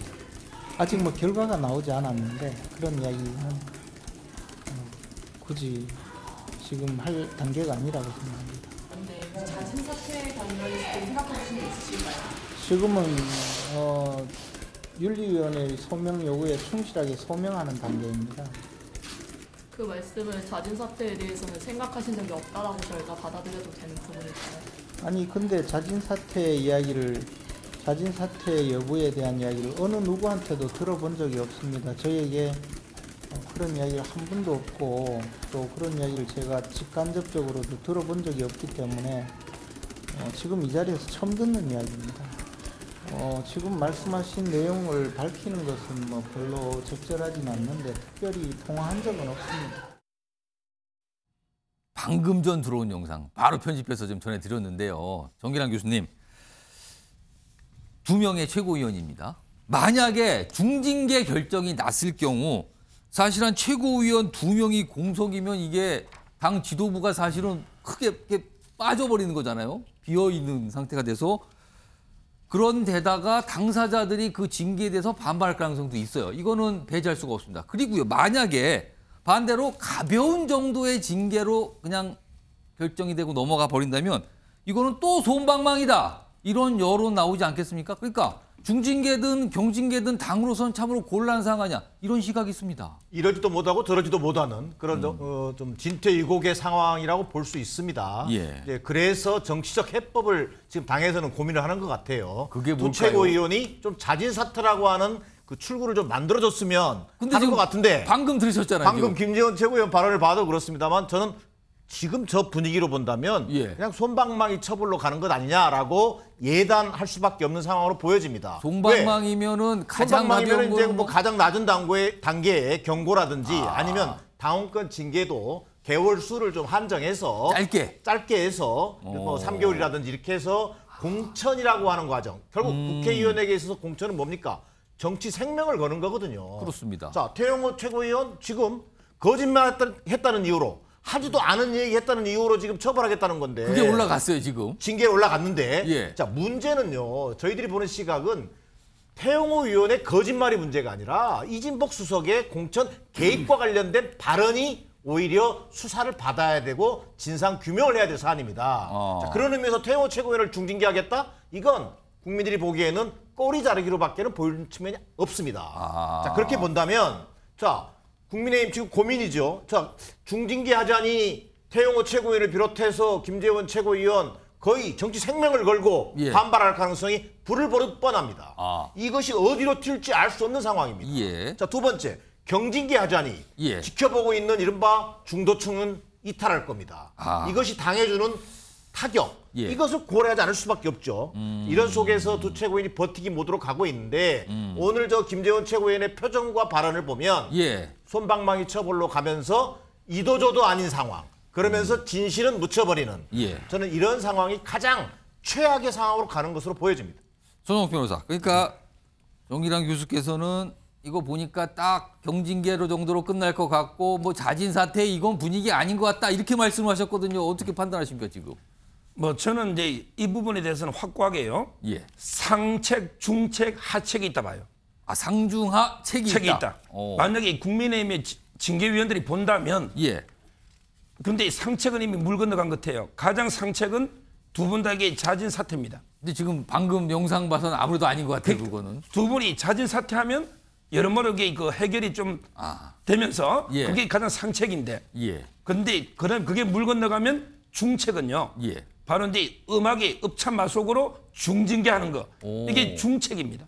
S19: 아직 뭐 결과가 나오지 않았는데 그런 이야기는 굳이 지금 할 단계가 아니라고 생각합니다.
S21: 그런데 자진 사퇴 관련해서 생각하시는 게 있으실까요?
S19: 지금은 윤리위원회 소명 요구에 충실하게 소명하는 단계입니다.
S21: 그 말씀을 자진 사퇴에 대해서는 생각하신 적이 없다라고 저희가 받아들여도 되는 부분일까요?
S19: 아니 근데 자진 사퇴 여부에 대한 이야기를 어느 누구한테도 들어본 적이 없습니다. 저에게 그런 이야기를 한 번도 없고 또 그런 이야기를 제가 직간접적으로도 들어본 적이 없기 때문에 지금 이 자리에서 처음 듣는 이야기입니다. 지금 말씀하신 내용을 밝히는 것은 뭐 별로 적절하진 않는데 특별히 통화한 적은 없습니다.
S7: 방금 전 들어온 영상 바로 편집해서 좀 전해드렸는데요. 정기랑 교수님, 2명의 최고위원입니다. 만약에 중징계 결정이 났을 경우 사실은 최고위원 2명이 공석이면 이게 당 지도부가 사실은 크게 이렇게 빠져버리는 거잖아요. 비어있는 상태가 돼서. 그런 데다가 당사자들이 그 징계에 대해서 반발할 가능성도 있어요. 이거는 배제할 수가 없습니다. 그리고요, 만약에 반대로 가벼운 정도의 징계로 그냥 결정이 되고 넘어가 버린다면 이거는 또 솜방망이다. 이런 여론 나오지 않겠습니까? 그러니까 중징계든 경징계든 당으로선 참으로 곤란 상황이냐 이런 시각이 있습니다.
S14: 이러지도 못하고 저러지도 못하는 그런 좀 진퇴유곡의 상황이라고 볼 수 있습니다.
S7: 예.
S14: 그래서 정치적 해법을 지금 당에서는 고민을 하는 것 같아요.
S7: 그게
S14: 두
S7: 뭘까요?
S14: 최고위원이 좀 자진 사퇴라고 하는 그 출구를 좀 만들어줬으면
S7: 근데
S14: 하는 것 같은데
S7: 방금 들으셨잖아요.
S14: 방금 김재원 최고위원 발언을 봐도 그렇습니다만 저는 지금 저 분위기로 본다면 그냥 솜방망이 처벌로 가는 것 아니냐라고 예단할 수밖에 없는 상황으로 보여집니다.
S7: 솜방망이면은 가장 가벼운
S14: 이제 뭐 가장 낮은 단계의 경고라든지 아니면 당원권 징계도 개월 수를 좀 한정해서 짧게 해서 뭐 3개월이라든지 이렇게 해서 공천이라고 하는 과정. 결국 국회의원에게 있어서 공천은 뭡니까? 정치 생명을 거는 거거든요.
S7: 그렇습니다.
S14: 자, 태영호 최고위원 지금 거짓말했다는 이유로 하지도 않은 얘기 했다는 이유로 지금 처벌하겠다는 건데.
S7: 그게 올라갔어요, 지금.
S14: 징계에 올라갔는데.
S7: 예.
S14: 자, 문제는요. 저희들이 보는 시각은 태영호 의원의 거짓말이 문제가 아니라 이진복 수석의 공천 개입과 관련된 발언이 오히려 수사를 받아야 되고 진상 규명을 해야 될 사안입니다. 자, 그런 의미에서 태영호 최고위원을 중징계하겠다? 이건 국민들이 보기에는 꼬리 자르기로밖에는 보이는 측면이 없습니다. 자, 그렇게 본다면 자, 국민의힘 지금 고민이죠. 자, 중징계하자니 태영호 최고위원을 비롯해서 김재원 최고위원 거의 정치 생명을 걸고 반발할 가능성이 불을 보듯 뻔합니다. 이것이 어디로 튈지 알 수 없는 상황입니다. 자, 두 번째, 경징계하자니 지켜보고 있는 이른바 중도층은 이탈할 겁니다. 이것이 당해주는 타격, 이것을 고려하지 않을 수밖에 없죠. 이런 속에서 두 최고위원이 버티기 모드로 가고 있는데 오늘 저 김재원 최고위원의 표정과 발언을 보면 솜방망이 처벌로 가면서 이도저도 아닌 상황, 그러면서 진실은 묻혀버리는 저는 이런 상황이 가장 최악의 상황으로 가는 것으로 보여집니다.
S7: 손영욱 변호사, 그러니까 정기랑 교수께서는 이거 보니까 딱 경징계로 정도로 끝날 것 같고 뭐 자진 사퇴 이건 분위기 아닌 것 같다 이렇게 말씀하셨거든요. 어떻게 판단하십니까 지금?
S13: 뭐 저는 이제 이 부분에 대해서는 확고하게요. 상책, 중책, 하책이 있다 봐요.
S7: 상중하 책이 있다.
S13: 만약에 국민의힘의 징계위원들이 본다면 근데 상책은 이미 물 건너간 것 같아요. 가장 상책은 두 분 다 자진 사퇴입니다.
S7: 근데 지금 방금 영상 봐서는 아무래도 아닌 것 같아요. 그거는.
S13: 두 분이 자진 사퇴하면 여러모로 그 해결이 좀 되면서 그게 가장 상책인데 근데 그게 물 건너가면 중책은요. 바로 이제 음악의 읍참마속으로 중징계하는 거. 이게 중책입니다.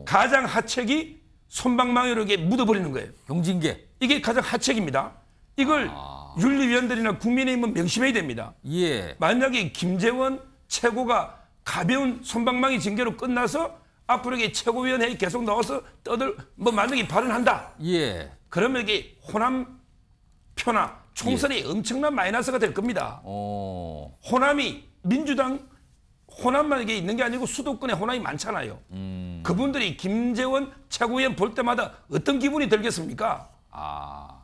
S13: 가장 하책이 솜방망이로 이렇게 묻어버리는 거예요.
S7: 경징계.
S13: 이게 가장 하책입니다. 이걸 윤리위원들이나 국민의힘은 명심해야 됩니다. 만약에 김재원 최고가 가벼운 솜방망이 징계로 끝나서 앞으로 이게 최고위원회에 계속 나와서 만약에 발언한다. 그러면 이게 호남 표나 총선이 엄청난 마이너스가 될 겁니다. 호남이 민주당 호남만 이게 있는 게 아니고 수도권에 호남이 많잖아요. 그분들이 김재원 최고위원 볼 때마다 어떤 기분이 들겠습니까?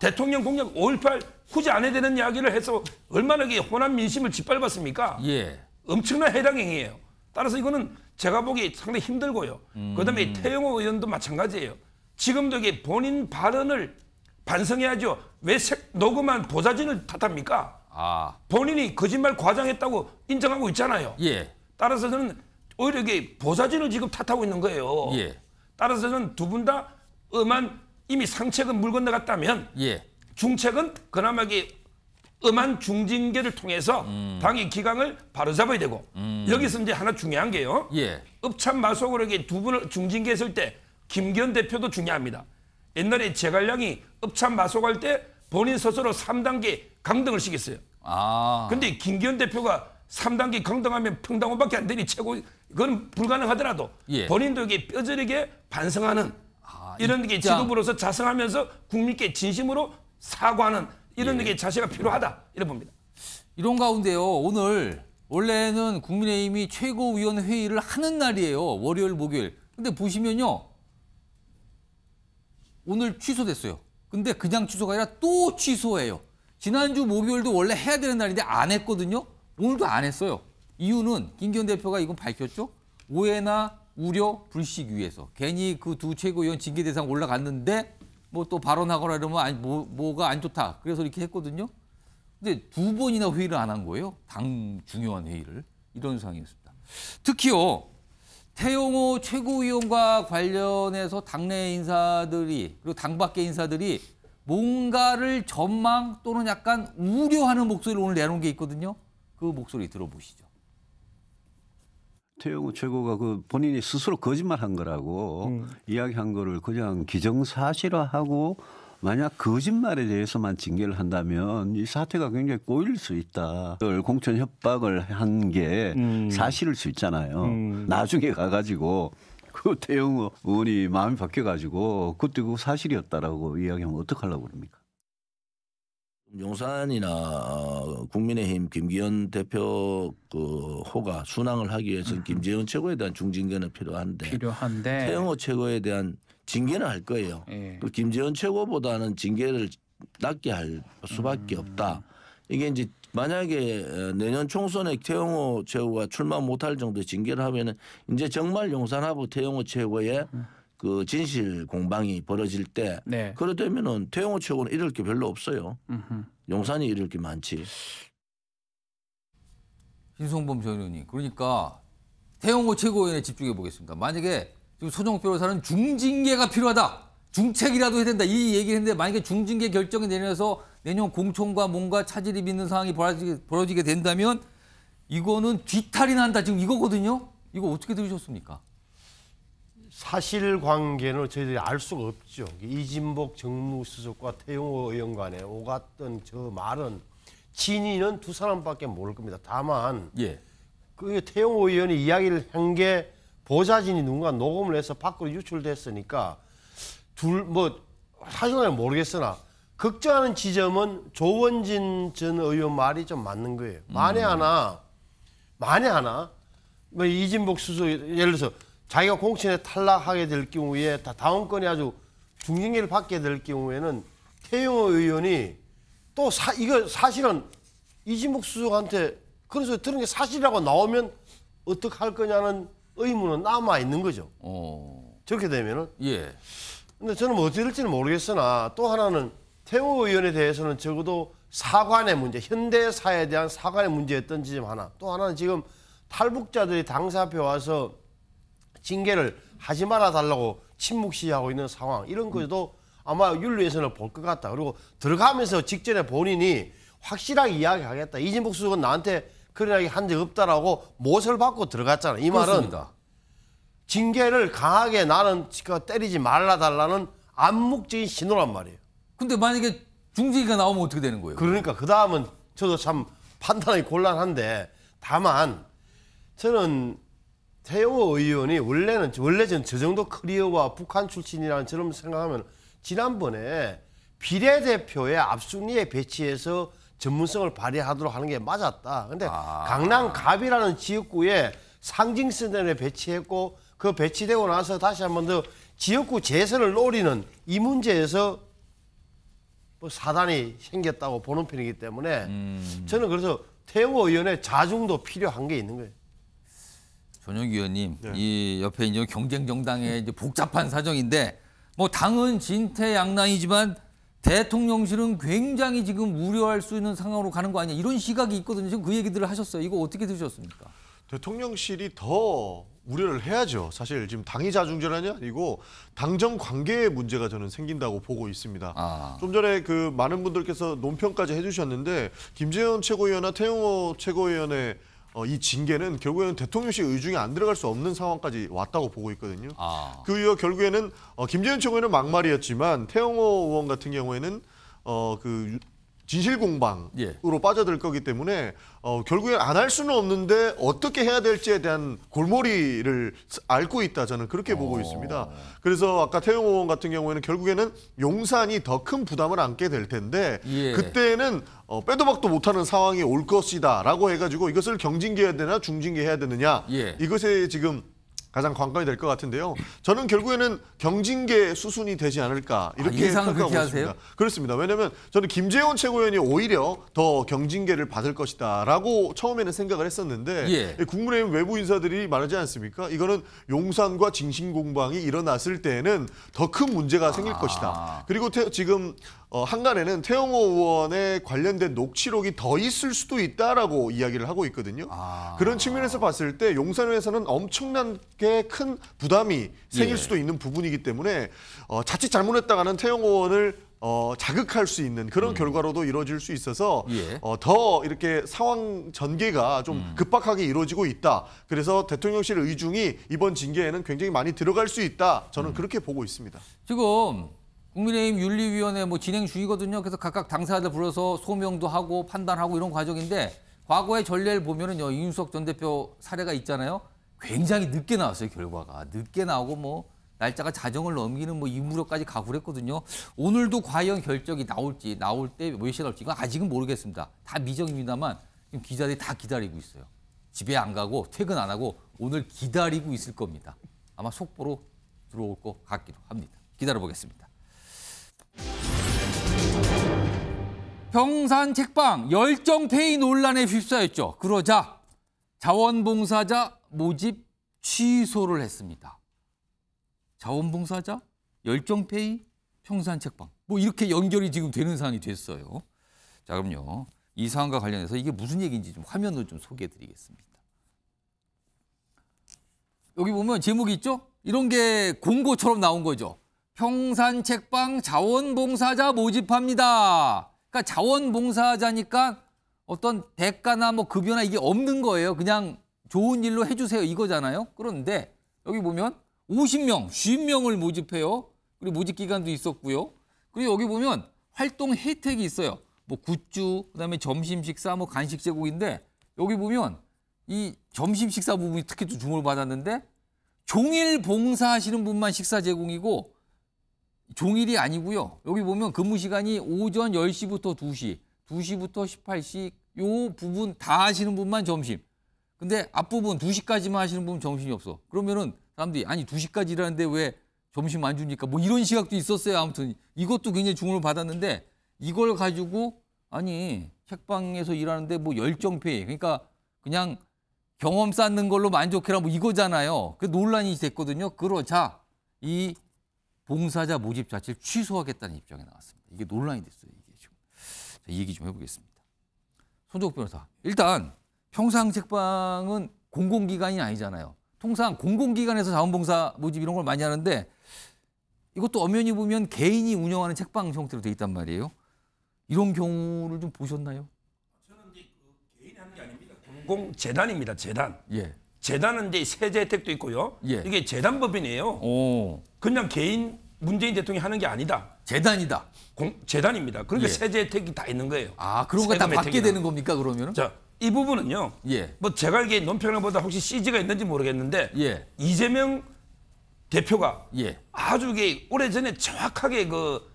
S13: 대통령 공약 5.18 굳이 안 해야 되는 이야기를 해서 얼마나 이게 호남 민심을 짓밟았습니까? 엄청난 해당 행위예요. 따라서 이거는 제가 보기 상당히 힘들고요. 그다음에 태영호 의원도 마찬가지예요. 지금도 이게 본인 발언을 반성해야죠. 왜 녹음한 보좌진을 탓합니까? 본인이 거짓말 과장했다고 인정하고 있잖아요. 따라서 저는 오히려 이게 보좌진을 지금 탓하고 있는 거예요. 따라서 저는 두 분 다 엄한 이미 상책은 물 건너갔다면 중책은 그나마 이게 엄한 중징계를 통해서 당의 기강을 바로잡아야 되고 여기서 이제 하나 중요한 게요. 읍참마속으로 이게 두 분을 중징계했을 때 김기현 대표도 중요합니다. 옛날에 제갈량이 읍참마속할 때 본인 스스로 3단계 강등을 시켰어요. 근데 김기현 대표가 3단계 강등하면 평당원밖에 안 되니 최고 그건 불가능하더라도 본인도 이게 뼈저리게 반성하는 이런 게 지도부로서 자성하면서 국민께 진심으로 사과하는 이런 게 자세가 필요하다 이래 봅니다.
S7: 이런 가운데요. 오늘 원래는 국민의힘이 최고위원 회의를 하는 날이에요. 월요일, 목요일. 근데 보시면요. 오늘 취소됐어요. 근데 그냥 취소가 아니라 또 취소해요. 지난주 목요일도 원래 해야 되는 날인데 안 했거든요. 오늘도 안 했어요. 이유는 김기현 대표가 이건 밝혔죠. 오해나 우려, 불식 위해서. 괜히 그 두 최고위원 징계 대상 올라갔는데 뭐 또 발언하거나 이러면 뭐가 안 좋다. 그래서 이렇게 했거든요. 근데 두 번이나 회의를 안 한 거예요. 당 중요한 회의를. 이런 상황이었습니다. 특히요. 태영호 최고위원과 관련해서 당내 인사들이 그리고 당 밖의 인사들이 뭔가를 전망 또는 약간 우려하는 목소리를 오늘 내놓은 게 있거든요. 그 목소리 들어보시죠.
S1: 태영호 최고가 그 본인이 스스로 거짓말한 거라고 이야기한 거를 그냥 기정사실화하고 만약 거짓말에 대해서만 징계를 한다면 이 사태가 굉장히 꼬일 수 있다. 공천 협박을 한 게 사실일 수 있잖아요. 나중에 가가지고 그 태영호 의원이 마음이 바뀌어가지고 그때 그 사실이었다라고 이야기하면 어떡하려고 그럽니까?
S3: 용산이나 국민의힘 김기현 대표 그 호가 순항을 하기 위해서는 김재원 최고에 대한 중징계는 필요한데 태영호 최고에 대한 징계는 할 거예요. 그 김재원 최고보다는 징계를 낮게 할 수밖에 없다. 이게 이제 만약에 내년 총선에 태영호 최고가 출마 못할 정도의 징계를 하면은 이제 정말 용산하고 태영호 최고의 그 진실 공방이 벌어질 때 그러다면은 태영호 최고는 잃을 게 별로 없어요. 용산이 잃을 게 많지.
S7: 신성범 전 의원님, 그러니까 태영호 최고위원에 집중해 보겠습니다. 만약에 지금 소정욱 변호사는 중징계가 필요하다, 중책이라도 해야 된다 이 얘기를 했는데 만약에 중징계 결정이 내려서 내년 공천과 뭔가 차질이 빚는 상황이 벌어지게 된다면 이거는 뒤탈이 난다 지금 이거거든요. 이거 어떻게 들으셨습니까?
S11: 사실관계는 저희들이 알 수가 없죠. 이진복 정무수석과 태영호 의원 간에 오갔던 저 말은 진위는 두 사람밖에 모를 겁니다. 다만 그 태영호 의원이 이야기를 한 게 보좌진이 누군가 녹음을 해서 밖으로 유출됐으니까 사실은 모르겠으나 걱정하는 지점은 조원진 전 의원 말이 좀 맞는 거예요. 만에 하나 뭐 이진복 수석 예를 들어서 자기가 공천에 탈락하게 될 경우에 다음건에 아주 중징계를 받게 될 경우에는 태영호 의원이 또 이거 사실은 이진복 수석한테 그래서 들은 게 사실이라고 나오면 어떻게 할 거냐는 의문은 남아 있는 거죠. 저렇게 되면은. 근데 저는 뭐 어떻게 될지는 모르겠으나 또 하나는 태영호 의원에 대해서는 적어도 사관의 문제, 현대사에 대한 사관의 문제였던 지점 하나. 또 하나는 지금 탈북자들이 당사 앞에 와서 징계를 하지 말아 달라고 침묵 시하고 있는 상황 이런 것도 아마 윤리에서는 볼 것 같다. 그리고 들어가면서 직전에 본인이 확실하게 이야기하겠다. 이진복 수석은 나한테 그런 이야기 한 적 없다라고 못을 받고 들어갔잖아. 이 말은 그렇습니다. 징계를 강하게 나는 때리지 말라 달라는 암묵적인 신호란 말이에요.
S7: 근데 만약에 중징계가 나오면 어떻게 되는 거예요?
S11: 그러니까 그 다음은 저도 참 판단하기 곤란한데 다만 저는 태영호 의원이 원래 저 정도 커리어와 북한 출신이라는 저런 생각하면 지난번에 비례대표의 압순위에 배치해서 전문성을 발휘하도록 하는 게 맞았다. 근데 강남갑이라는 지역구에 상징선을 배치했고 그 배치되고 나서 다시 한 번 더 지역구 재선을 노리는 이 문제에서 뭐 사단이 생겼다고 보는 편이기 때문에 저는 그래서 태영호 의원의 자중도 필요한 게 있는 거예요.
S7: 전혁 의원님, 이 옆에 이제 경쟁 정당의 이제 복잡한 사정인데 뭐 당은 진퇴양난이지만 대통령실은 굉장히 지금 우려할 수 있는 상황으로 가는 거 아니냐 이런 시각이 있거든요. 지금 그 얘기들을 하셨어요. 이거 어떻게 들으셨습니까?
S12: 대통령실이 더 우려를 해야죠. 사실 지금 당이 자중질환이 아니고 당정 관계의 문제가 저는 생긴다고 보고 있습니다. 좀 전에 그 많은 분들께서 논평까지 해주셨는데 김재현 최고위원이나 태영호 최고위원의 이 징계는 결국에는 대통령실 의중에 안 들어갈 수 없는 상황까지 왔다고 보고 있거든요. 그 이후 결국에는 김재현 최고위원은 막말이었지만 태영호 의원 같은 경우에는 그 진실공방으로 빠져들 거기 때문에 결국엔 안 할 수는 없는데 어떻게 해야 될지에 대한 골머리를 앓고 있다 저는 그렇게 보고 있습니다. 그래서 아까 태영호 의원 같은 경우에는 결국에는 용산이 더 큰 부담을 안게 될 텐데 그때는 빼도 박도 못하는 상황이 올 것이다라고 해가지고 이것을 경징계해야 되나 중징계해야 되느냐 이것에 지금 가장 관건이 될 것 같은데요. 저는 결국에는 경징계 수순이 되지 않을까 이렇게 생각하고 있습니다. 그렇습니다. 왜냐하면 저는 김재원 최고위원이 오히려 더 경징계를 받을 것이다라고 처음에는 생각을 했었는데 국민의힘 외부 인사들이 말하지 않습니까? 이거는 용산과 징신공방이 일어났을 때에는 더 큰 문제가 생길 것이다. 그리고 지금 한간에는 태영호 의원에 관련된 녹취록이 더 있을 수도 있다라고 이야기를 하고 있거든요. 그런 측면에서 봤을 때 용산에서는 엄청나게 큰 부담이 생길 수도 있는 부분이기 때문에 자칫 잘못했다가는 태영호 의원을 자극할 수 있는 그런 결과로도 이루어질 수 있어서 더 이렇게 상황 전개가 좀 급박하게 이루어지고 있다. 그래서 대통령실 의중이 이번 징계에는 굉장히 많이 들어갈 수 있다. 저는 그렇게 보고 있습니다.
S7: 지금 국민의힘 윤리위원회 뭐 진행 중이거든요. 그래서 각각 당사자들 불러서 소명도 하고 판단하고 이런 과정인데 과거의 전례를 보면은요 이준석 전 대표 사례가 있잖아요. 굉장히 늦게 나왔어요 결과가 늦게 나오고 뭐 날짜가 자정을 넘기는 뭐 이 무렵까지 가고 그랬거든요. 오늘도 과연 결정이 나올지 나올 때 몇 시에 나올지 이건 아직은 모르겠습니다. 다 미정입니다만 지금 기자들이 다 기다리고 있어요. 집에 안 가고 퇴근 안 하고 오늘 기다리고 있을 겁니다. 아마 속보로 들어올 것 같기도 합니다. 기다려보겠습니다. 평산 책방 열정페이 논란에 휩싸였죠. 그러자 자원봉사자 모집 취소를 했습니다. 자원봉사자, 열정페이, 평산 책방 뭐 이렇게 연결이 지금 되는 사안이 됐어요. 자 그럼요. 이 사안과 관련해서 이게 무슨 얘기인지 좀 화면으로 좀 소개해드리겠습니다. 여기 보면 제목이 있죠? 이런 게 공고처럼 나온 거죠. 평산 책방 자원봉사자 모집합니다. 그러니까 자원봉사자니까 어떤 대가나 뭐 급여나 이게 없는 거예요. 그냥 좋은 일로 해주세요 이거잖아요. 그런데 여기 보면 50명, 50명을 모집해요. 그리고 모집 기간도 있었고요. 그리고 여기 보면 활동 혜택이 있어요. 뭐 굿즈, 그다음에 점심 식사, 뭐 간식 제공인데 여기 보면 이 점심 식사 부분이 특히 또 주목을 받았는데 종일 봉사하시는 분만 식사 제공이고 종일이 아니고요. 여기 보면 근무 시간이 오전 10시부터 2시, 2시부터 18시 요 부분 다 하시는 분만 점심. 근데 앞부분 2시까지만 하시는 분은 점심이 없어. 그러면은 사람들이 아니 2시까지 일하는데 왜 점심 안 주니까 뭐 이런 시각도 있었어요. 아무튼 이것도 굉장히 주목을 받았는데 이걸 가지고 아니 책방에서 일하는데 뭐 열정페이 그러니까 그냥 경험 쌓는 걸로 만족해라 뭐 이거잖아요. 그 논란이 됐거든요. 그러자 이 봉사자 모집 자체를 취소하겠다는 입장이 나왔습니다. 이게 논란이 됐어요. 이게 지금. 자, 이 얘기 좀 해보겠습니다. 손정욱 변호사. 일단 평상 책방은 공공기관이 아니잖아요. 통상 공공기관에서 자원봉사 모집 이런 걸 많이 하는데 이것도 엄연히 보면 개인이 운영하는 책방 형태로 돼 있단 말이에요. 이런 경우를 좀 보셨나요?
S13: 저는 이제 개인이 하는 게 아닙니다. 공공재단입니다. 재단. 재단은 이제 세제 혜택도 있고요. 이게 재단법인이에요. 그냥 개인 문재인 대통령이 하는 게 아니다.
S7: 재단이다.
S13: 재단입니다. 그러니까 세제 혜택이 다 있는 거예요.
S7: 아, 그런 거 다 받게 되는 겁니까 그러면은?
S13: 자, 이 부분은요. 뭐 제가 알기에 논평보다 혹시 CG가 있는지 모르겠는데 이재명 대표가 아주 오래전에 정확하게 그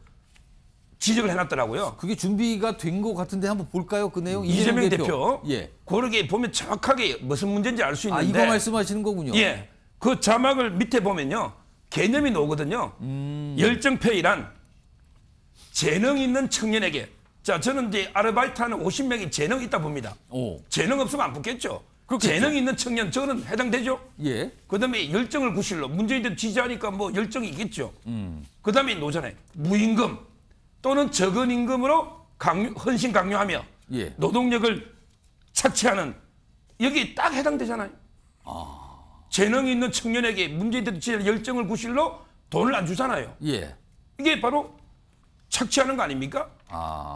S13: 지적을 해놨더라고요.
S7: 그게 준비가 된 것 같은데 한번 볼까요? 그 내용.
S13: 이재명 대표.
S7: 예.
S13: 그러게 보면 정확하게 무슨 문제인지 알 수 있는데.
S7: 이거 말씀하시는 거군요.
S13: 예. 그 자막을 밑에 보면요. 개념이 나오거든요. 열정페이란 재능 있는 청년에게. 자, 저는 이제 아르바이트하는 50명이 재능이 있다 봅니다. 재능 없으면 안 붙겠죠. 그렇겠죠. 재능 있는 청년, 저는 해당되죠. 예. 그다음에 열정을 구실로 문재인 대통령 지지하니까 뭐 열정이 있겠죠. 그다음에 노전에 무임금 또는 적은 임금으로 헌신 강요하며 노동력을 착취하는 여기 딱 해당되잖아요. 재능 있는 청년에게 문재인 대통령 열정을 구실로 돈을 안 주잖아요. 예. 이게 바로 착취하는 거 아닙니까?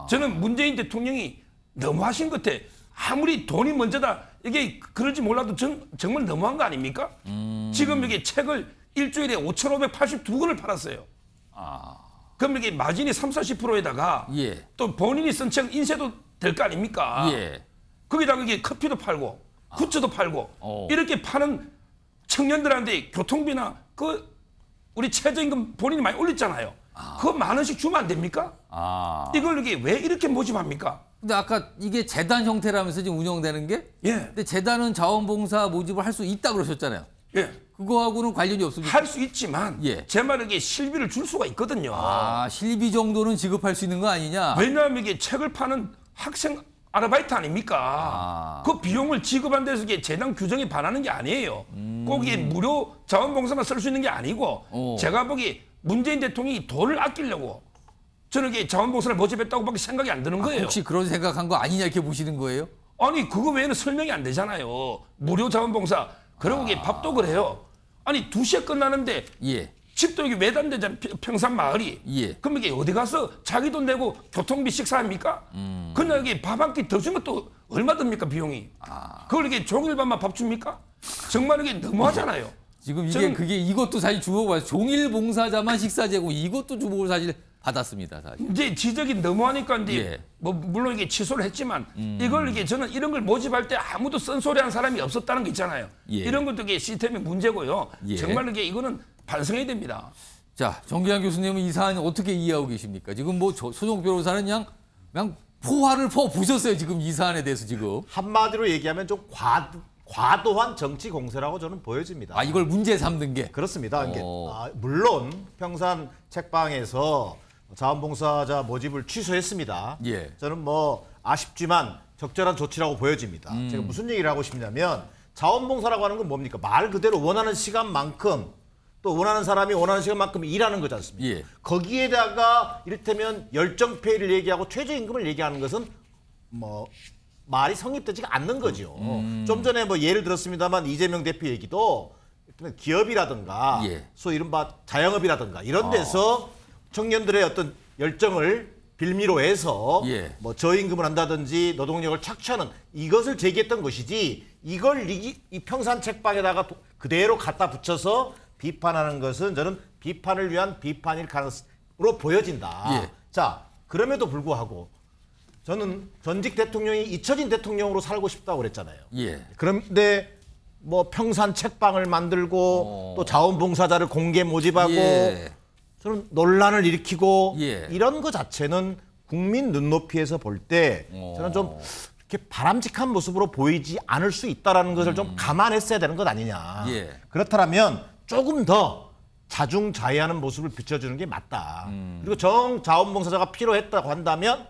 S13: 저는 문재인 대통령이 너무하신 것 같아. 아무리 돈이 먼저다 이게 그럴지 몰라도 정말 너무한 거 아닙니까? 지금 이게 책을 일주일에 5,582권을 팔았어요. 그럼 이게 마진이 30~40%에다가 또 본인이 쓴 책 인쇄도 될 거 아닙니까? 거기다가 이게 커피도 팔고 굿즈도 팔고 이렇게 파는 청년들한테 교통비나 그 우리 최저임금 본인이 많이 올렸잖아요. 그거 10,000원씩 주면 안 됩니까? 이걸 이게 왜 이렇게 모집합니까?
S7: 근데 아까 이게 재단 형태라면서 지금 운영되는 게?
S13: 예.
S7: 근데 재단은 자원봉사 모집을 할 수 있다 그러셨잖아요.
S13: 예.
S7: 그거하고는 관련이 없습니까?
S13: 할 수 있지만 제 말은 이게 실비를 줄 수가 있거든요.
S7: 실비 정도는 지급할 수 있는 거 아니냐?
S13: 왜냐하면 이게 책을 파는 학생 아르바이트 아닙니까? 그 비용을 지급한 데서 이게 재단 규정에 반하는 게 아니에요. 꼭 이게 무료 자원봉사만 쓸 수 있는 게 아니고 제가 보기 문재인 대통령이 돈을 아끼려고 저는 이게 자원봉사를 모집했다고밖에 생각이 안 드는 거예요.
S7: 혹시 그런 생각한 거 아니냐 이렇게 보시는 거예요?
S13: 아니 그거 외에는 설명이 안 되잖아요. 무료 자원봉사. 그리고 이게 밥도 그래요. 아니 2시에 끝나는데 집도 여기 외단되잖아요. 평산 마을이. 그럼 이게 어디 가서 자기 돈 내고 교통비 식사합니까? 그냥 여기 밥 한 끼 더 주면 또 얼마 듭니까 비용이? 그걸 이게 종일밥만 밥 줍니까? 정말 이게 너무하잖아요.
S7: 지금 이게 그게 이것도 사실 주목받아요. 종일 봉사자만 식사 제공 이것도 주목을 사실 받았습니다. 사실.
S13: 이제 지적이 너무하니까 이제 뭐 물론 이게 취소를 했지만 이걸 이게 저는 이런 걸 모집할 때 아무도 쓴소리하는 사람이 없었다는 거 있잖아요. 이런 것도 이게 시스템의 문제고요. 정말 이게 이거는 반성해야 됩니다.
S7: 자, 정기환 교수님은 이 사안 어떻게 이해하고 계십니까? 지금 뭐 소정 변호사는 그냥 포화를 부셨어요. 지금 이 사안에 대해서 지금.
S14: 한마디로 얘기하면 좀 과도한 정치 공세라고 저는 보여집니다.
S7: 이걸 문제 삼는 게?
S14: 그렇습니다. 물론 평산 책방에서 자원봉사자 모집을 취소했습니다. 저는 뭐 아쉽지만 적절한 조치라고 보여집니다. 제가 무슨 얘기를 하고 싶냐면 자원봉사라고 하는 건 뭡니까? 말 그대로 원하는 시간만큼 또 원하는 사람이 원하는 시간만큼 일하는 거지 않습니까? 거기에다가 이를테면 열정페이를 얘기하고 최저임금을 얘기하는 것은 뭐 말이 성립되지가 않는 거죠. 좀 전에 뭐 예를 들었습니다만 이재명 대표 얘기도 기업이라든가 소위 이른바 자영업이라든가 이런 데서 청년들의 어떤 열정을 빌미로 해서 뭐 저임금을 한다든지 노동력을 착취하는 이것을 제기했던 것이지 이걸 이 평산 책방에다가 그대로 갖다 붙여서 비판하는 것은 저는 비판을 위한 비판일 가능성으로 보여진다. 자, 그럼에도 불구하고 저는 전직 대통령이 잊혀진 대통령으로 살고 싶다고 그랬잖아요. 그런데 뭐 평산 책방을 만들고 또 자원봉사자를 공개 모집하고 저는 논란을 일으키고 이런 것 자체는 국민 눈높이에서 볼 때 저는 좀 이렇게 바람직한 모습으로 보이지 않을 수 있다는 것을 좀 감안했어야 되는 것 아니냐. 그렇다면 조금 더 자중자애하는 모습을 비춰주는 게 맞다. 그리고 자원봉사자가 필요했다고 한다면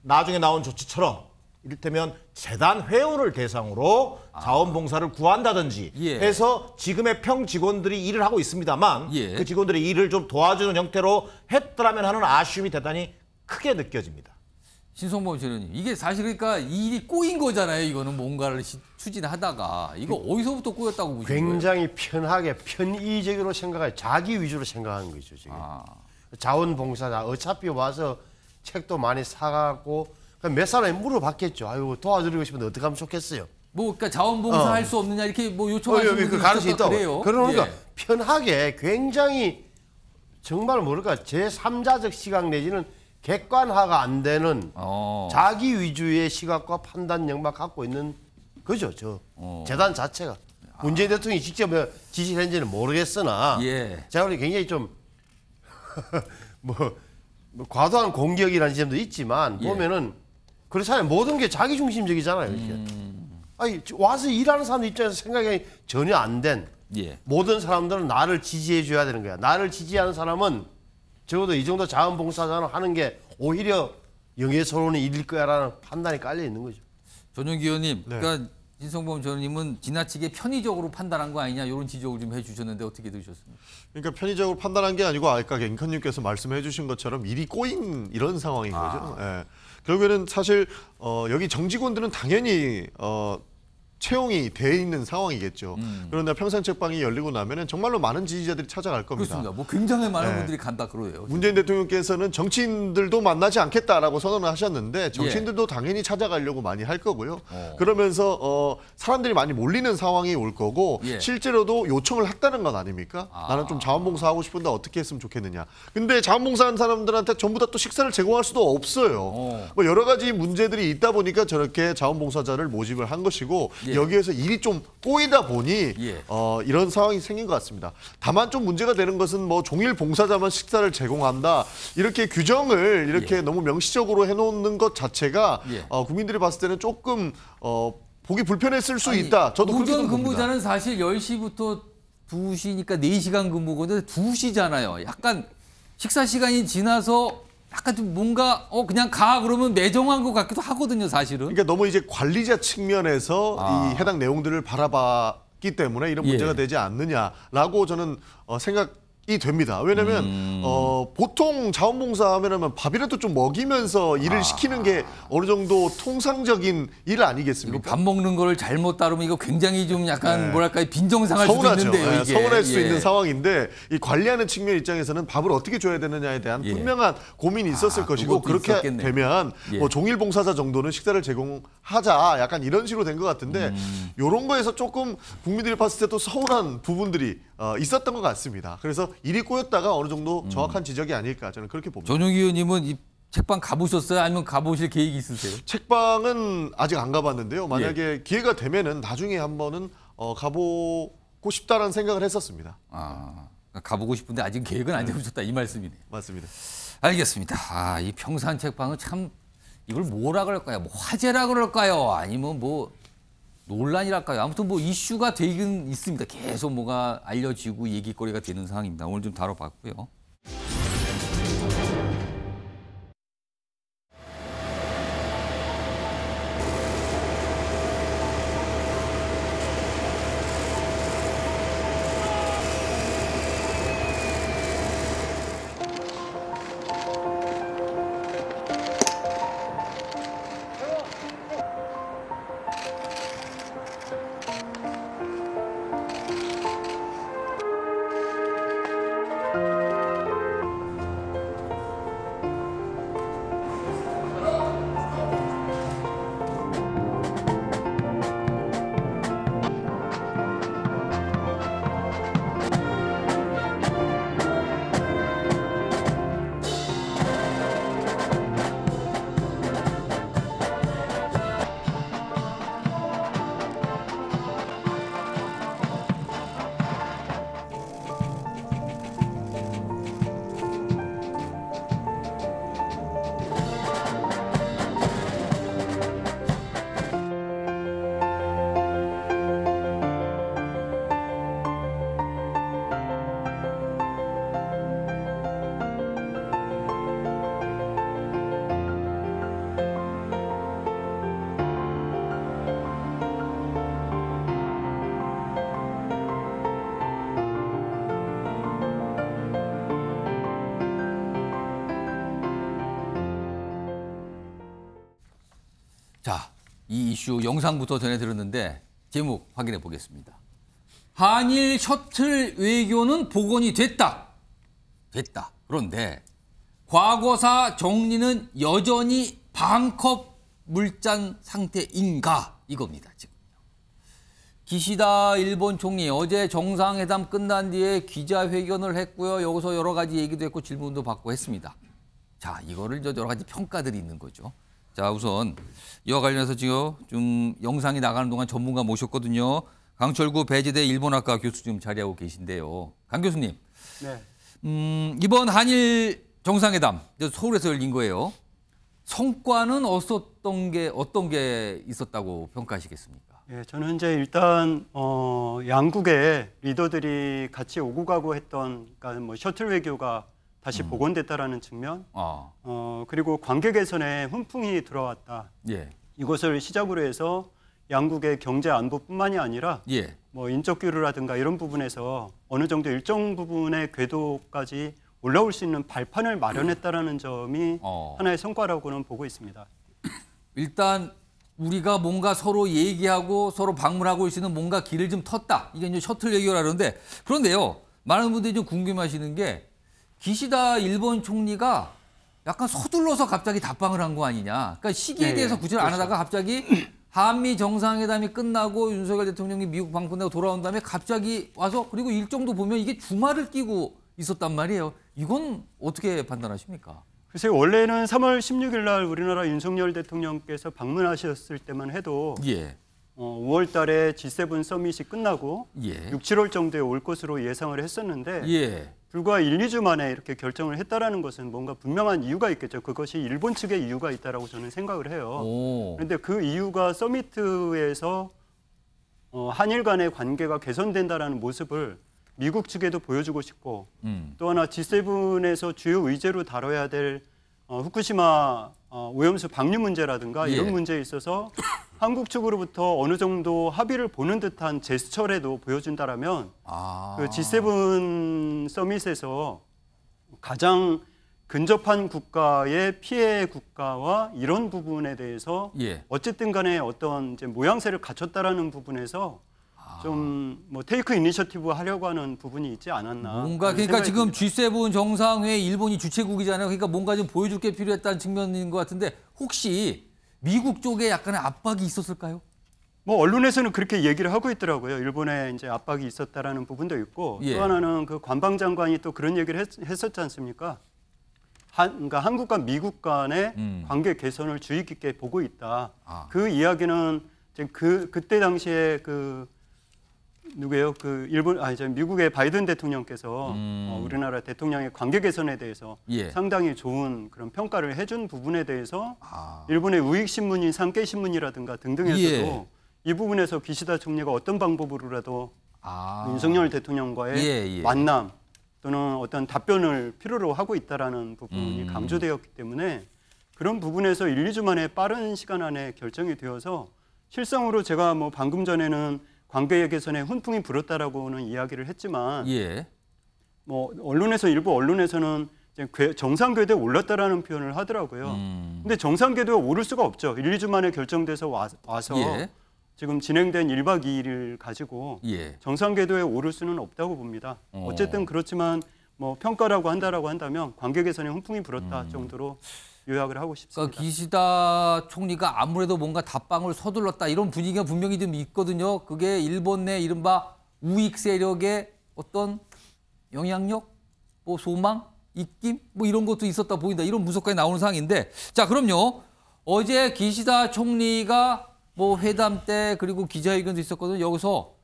S14: 나중에 나온 조치처럼 이를테면 재단 회원을 대상으로 자원봉사를 구한다든지 해서 지금의 평 직원들이 일을 하고 있습니다만 그 직원들의 일을 좀 도와주는 형태로 했더라면 하는 아쉬움이 대단히 크게 느껴집니다.
S7: 신성범 의원님, 이게 사실 그러니까 일이 꼬인 거잖아요. 이거는 뭔가를 추진하다가 이거 어디서부터 꼬였다고 보시는 거예요?
S11: 굉장히 편하게 편의적으로 생각해 자기 위주로 생각하는 거죠. 지금. 자원봉사자 어차피 와서 책도 많이 사가고 몇 사람이 물어봤겠죠. 아유 도와드리고 싶은데 어떻게 하면 좋겠어요.
S7: 뭐 그러니까 자원봉사 할 수 없느냐 이렇게 뭐 요청하시는 분들이 있었다 그래요.
S11: 그러니까 편하게 굉장히 정말 뭐랄까 제3자적 시각 내지는 객관화가 안 되는 자기 위주의 시각과 판단력만 갖고 있는 거죠. 재단 자체가. 문재인 대통령이 직접 지시를 했는지는 모르겠으나 제가 보기엔 굉장히 좀 뭐 뭐 과도한 공격이라는 지점도 있지만
S7: 예.
S11: 보면은 그렇잖아요. 모든 게 자기 중심적이잖아요. 이렇게. 아니 와서 일하는 사람들 입장에서 생각이 전혀 안 된
S7: 예.
S11: 모든 사람들은 나를 지지해 줘야 되는 거야. 나를 지지하는 사람은 적어도 이 정도 자원봉사자는 하는 게 오히려 영예스러운 일일 거야라는 판단이 깔려 있는 거죠.
S7: 전용기 의원님, 그러니까 진성범 전 의원님은 지나치게 편의적으로 판단한 거 아니냐 이런 지적을 좀 해주셨는데 어떻게 들으셨습니까?
S12: 그러니까 편의적으로 판단한 게 아니고 아까 앵커님께서 말씀해 주신 것처럼 일이 꼬인 이런 상황인 거죠. 예. 결국에는 사실 여기 정직원들은 당연히 채용이 돼 있는 상황이겠죠. 그런데 평생 책방이 열리고 나면은 정말로 많은 지지자들이 찾아갈 겁니다.
S7: 그렇습니다. 뭐 굉장히 많은 분들이 간다 그러네요.
S12: 문재인 대통령께서는 정치인들도 만나지 않겠다라고 선언을 하셨는데 정치인들도 당연히 찾아가려고 많이 할 거고요. 그러면서 사람들이 많이 몰리는 상황이 올 거고 실제로도 요청을 했다는 건 아닙니까? 나는 좀 자원봉사하고 싶은데 어떻게 했으면 좋겠느냐. 근데 자원봉사하는 사람들한테 전부 다 또 식사를 제공할 수도 없어요. 뭐 여러 가지 문제들이 있다 보니까 저렇게 자원봉사자를 모집을 한 것이고 여기에서 일이 좀 꼬이다 보니 이런 상황이 생긴 것 같습니다. 다만 좀 문제가 되는 것은 뭐 종일 봉사자만 식사를 제공한다 이렇게 규정을 이렇게 너무 명시적으로 해놓는 것 자체가 국민들이 봤을 때는 조금 보기 불편했을 수 있다. 저도 그렇게
S7: 오전
S12: 봅니다.
S7: 근무자는 사실 10시부터 2시니까 4시간 근무거든요. 2시잖아요. 약간 식사 시간이 지나서 약간 좀 뭔가 그냥 가 그러면 매정한 것 같기도 하거든요, 사실은.
S12: 그러니까 너무 이제 관리자 측면에서 이 해당 내용들을 바라봤기 때문에 이런 문제가 되지 않느냐라고 저는 생각이 됩니다. 왜냐하면 보통 자원봉사 하면 밥이라도 좀 먹이면서 일을 시키는 게 어느 정도 통상적인 일 아니겠습니까?
S7: 밥 먹는 거를 잘못 따르면 이거 굉장히 좀 약간 뭐랄까 빈정상할
S12: 서운하죠.
S7: 수도 있는데요. 이게.
S12: 서운할 수 있는 상황인데 이 관리하는 측면 입장에서는 밥을 어떻게 줘야 되느냐에 대한 분명한 고민이 있었을 것이고 그렇게
S7: 있었겠네요.
S12: 되면 뭐 종일 봉사자 정도는 식사를 제공하자 약간 이런 식으로 된 것 같은데 이런 거에서 조금 국민들이 봤을 때도 서운한 부분들이 있었던 것 같습니다. 그래서 일이 꼬였다가 어느 정도 정확한 지적이 아닐까 저는 그렇게 봅니다.
S7: 전용기 의원님은 이 책방 가보셨어요? 아니면 가보실 계획이 있으세요?
S12: 책방은 아직 안 가봤는데요. 만약에 기회가 되면은 나중에 한번은 가보고 싶다라는 생각을 했었습니다.
S7: 가보고 싶은데 아직 계획은 안 잡으셨다 이 말씀이네요.
S12: 맞습니다.
S7: 알겠습니다. 이 평산 책방은 참 이걸 뭐라 그럴까요? 뭐 화제라 그럴까요? 아니면 뭐 논란이랄까요? 아무튼 뭐 이슈가 되긴 있습니다. 계속 뭐가 알려지고 얘기거리가 되는 상황입니다. 오늘 좀 다뤄봤고요. 자, 이 이슈 영상부터 전해드렸는데 제목 확인해 보겠습니다. 한일 셔틀 외교는 복원이 됐다. 그런데 과거사 정리는 여전히 반컵 물잔 상태인가 이겁니다. 지금. 기시다 일본 총리 어제 정상회담 끝난 뒤에 기자회견을 했고요. 여기서 여러 가지 얘기도 했고 질문도 받고 했습니다. 자, 이거를 여러 가지 평가들이 있는 거죠. 자, 우선 이와 관련해서 지금 좀 영상이 나가는 동안 전문가 모셨거든요. 강철구 배재대 일본학과 교수 지금 자리하고 계신데요. 강 교수님.
S4: 네.
S7: 이번 한일 정상회담 서울에서 열린 거예요. 성과는 어떤 게 있었다고 평가하시겠습니까?
S4: 예, 저는 이제 일단 양국의 리더들이 같이 오고 가고 했던 그러니까 뭐 셔틀 외교가 다시 복원됐다라는 측면, 그리고 관계 개선에 훈풍이 들어왔다.
S7: 예.
S4: 이것을 시작으로 해서 양국의 경제 안보뿐만이 아니라
S7: 예.
S4: 뭐 인적 교류라든가 이런 부분에서 어느 정도 일정 부분의 궤도까지 올라올 수 있는 발판을 마련했다라는 점이 하나의 성과라고는 보고 있습니다.
S7: 일단 우리가 뭔가 서로 얘기하고 서로 방문하고 있는 뭔가 길을 좀 텄다. 이게 이제 셔틀 외교라는데 그런데요. 많은 분들이 좀 궁금하시는 게 기시다 일본 총리가 약간 서둘러서 갑자기 답방을 한 거 아니냐. 그러니까 시기에 대해서 구체를 안 하다가 갑자기 한미 정상회담이 끝나고 윤석열 대통령이 미국 방문하고 돌아온 다음에 갑자기 와서 그리고 일정도 보면 이게 주말을 끼고 있었단 말이에요. 이건 어떻게 판단하십니까?
S4: 글쎄요. 원래는 3월 16일 날 우리나라 윤석열 대통령께서 방문하셨을 때만 해도 5월 달에 G7 서밋이 끝나고 6, 7월 정도에 올 것으로 예상을 했었는데 불과 1, 2주 만에 이렇게 결정을 했다라는 것은 뭔가 분명한 이유가 있겠죠. 그것이 일본 측의 이유가 있다라고 저는 생각을 해요. 그런데 그 이유가 서미트에서 한일 간의 관계가 개선된다라는 모습을 미국 측에도 보여주고 싶고 또 하나 G7에서 주요 의제로 다뤄야 될 후쿠시마 오염수 방류 문제라든가 이런 문제에 있어서 한국 측으로부터 어느 정도 합의를 보는 듯한 제스처라도 보여준다라면 그 G7 서밋에서 가장 근접한 국가의 피해 국가와 이런 부분에 대해서 어쨌든 간에 어떤 이제 모양새를 갖췄다라는 부분에서 좀 뭐 테이크 이니셔티브 하려고 하는 부분이 있지 않았나.
S7: 뭔가 그러니까 지금 G7 정상회의 일본이 주최국이잖아요. 그러니까 뭔가 좀 보여줄 게 필요했다는 측면인 것 같은데 혹시 미국 쪽에 약간의 압박이 있었을까요?
S4: 뭐 언론에서는 그렇게 얘기를 하고 있더라고요. 일본에 이제 압박이 있었다라는 부분도 있고 또 하나는 그 관방장관이 또 그런 얘기를 했었지 않습니까? 그러니까 한국과 미국 간의 관계 개선을 주의 깊게 보고 있다. 그 이야기는 그때 당시에 누구예요? 미국의 바이든 대통령께서 우리나라 대통령의 관계 개선에 대해서 상당히 좋은 그런 평가를 해준 부분에 대해서 일본의 우익 신문인 산케이 신문이라든가 등등에서도 이 부분에서 기시다 총리가 어떤 방법으로라도 윤석열 대통령과의 만남 또는 어떤 답변을 필요로 하고 있다라는 부분이 강조되었기 때문에 그런 부분에서 1, 2주 만에 빠른 시간 안에 결정이 되어서 실상으로 제가 뭐 방금 전에는 관계 개선에 훈풍이 불었다라고는 이야기를 했지만 뭐 일부 언론에서는 정상 궤도에 올랐다라는 표현을 하더라고요. 근데 정상 궤도에 오를 수가 없죠. 1, 2주 만에 결정돼서 와서 지금 진행된 1박 2일을 가지고 정상 궤도에 오를 수는 없다고 봅니다. 어쨌든 그렇지만 뭐 평가라고 한다면 관계 개선에 훈풍이 불었다 정도로 요약을 하고 싶습니다.
S7: 그러니까 기시다 총리가 아무래도 뭔가 답방을 서둘렀다 이런 분위기가 분명히 좀 있거든요. 그게 일본 내 이른바 우익 세력의 어떤 영향력, 뭐 소망, 입김 뭐 이런 것도 있었다 보인다 이런 분석까지 나오는 상황인데 자 그럼요. 어제 기시다 총리가 뭐 회담 때 그리고 기자회견도 있었거든요. 여기서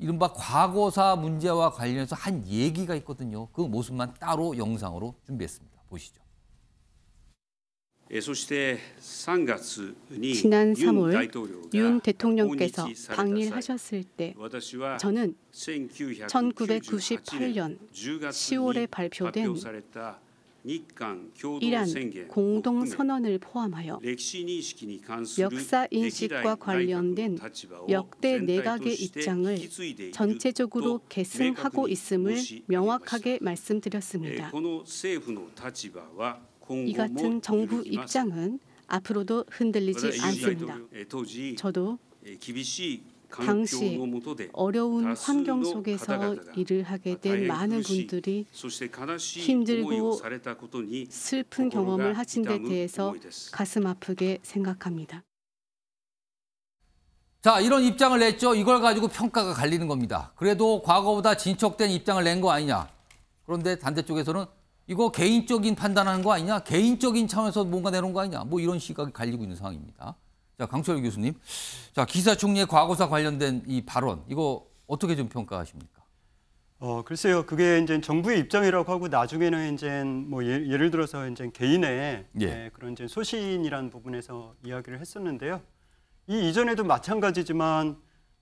S7: 이른바 과거사 문제와 관련해서 한 얘기가 있거든요. 그 모습만 따로 영상으로 준비했습니다. 보시죠.
S6: 지난 3월 윤 대통령께서 방일하셨을 때 저는 1998년 10월에 발표된 이란 공동선언을 포함하여 역사인식과 관련된 역대 내각의 입장을 전체적으로 계승하고 있음을 명확하게 말씀드렸습니다. 이 같은 정부 입장은 앞으로도 흔들리지 않습니다. 저도 당시 어려운 환경 속에서 일을 하게 된 많은 분들이 힘들고 슬픈 경험을 하신 데 대해서 가슴 아프게 생각합니다.
S7: 자, 이런 입장을 냈죠. 이걸 가지고 평가가 갈리는 겁니다. 그래도 과거보다 진척된 입장을 낸 거 아니냐. 그런데 반대쪽에서는 이거 개인적인 판단하는 거 아니냐. 개인적인 차원에서 뭔가 내놓은 거 아니냐. 뭐 이런 시각이 갈리고 있는 상황입니다. 자, 강철 교수님. 자, 기시다 총리의 과거사 관련된 이 발언, 이거 어떻게 좀 평가하십니까?
S4: 글쎄요. 그게 이제 정부의 입장이라고 하고 나중에는 이제 뭐 예를 들어서 이제 개인의 그런 이제 소신이라는 부분에서 이야기를 했었는데요. 이 이전에도 마찬가지지만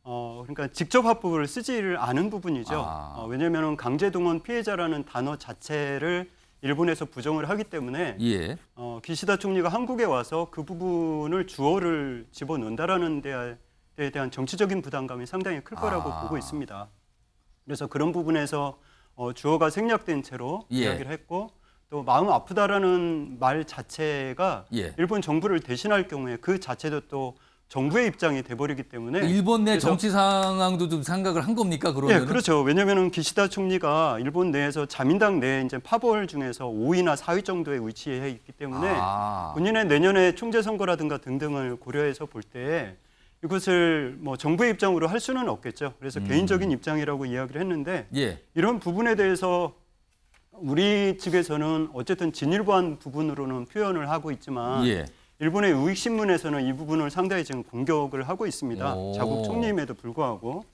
S4: 그러니까 직접 합법을 쓰지를 않은 부분이죠. 왜냐하면 강제동원 피해자라는 단어 자체를 일본에서 부정을 하기 때문에 기시다 총리가 한국에 와서 그 부분을 주어를 집어넣는다라는 데에 대한 정치적인 부담감이 상당히 클 거라고 보고 있습니다. 그래서 그런 부분에서 주어가 생략된 채로 이야기를 했고 또 마음 아프다라는 말 자체가 일본 정부를 대신할 경우에 그 자체도 또 정부의 입장이 돼버리기 때문에
S7: 일본 내 정치 상황도 좀 생각을 한 겁니까? 그러면?
S4: 예, 그렇죠. 왜냐하면 기시다 총리가 일본 내에서 자민당 내 이제 파벌 중에서 5위나 4위 정도에 위치해 있기 때문에 본인의 내년에 총재 선거라든가 등등을 고려해서 볼 때 이것을 뭐 정부의 입장으로 할 수는 없겠죠. 그래서 개인적인 입장이라고 이야기를 했는데 이런 부분에 대해서 우리 측에서는 어쨌든 진일보한 부분으로는 표현을 하고 있지만 일본의 우익신문에서는 이 부분을 상당히 지금 공격을 하고 있습니다. 자국 총리임에도 불구하고.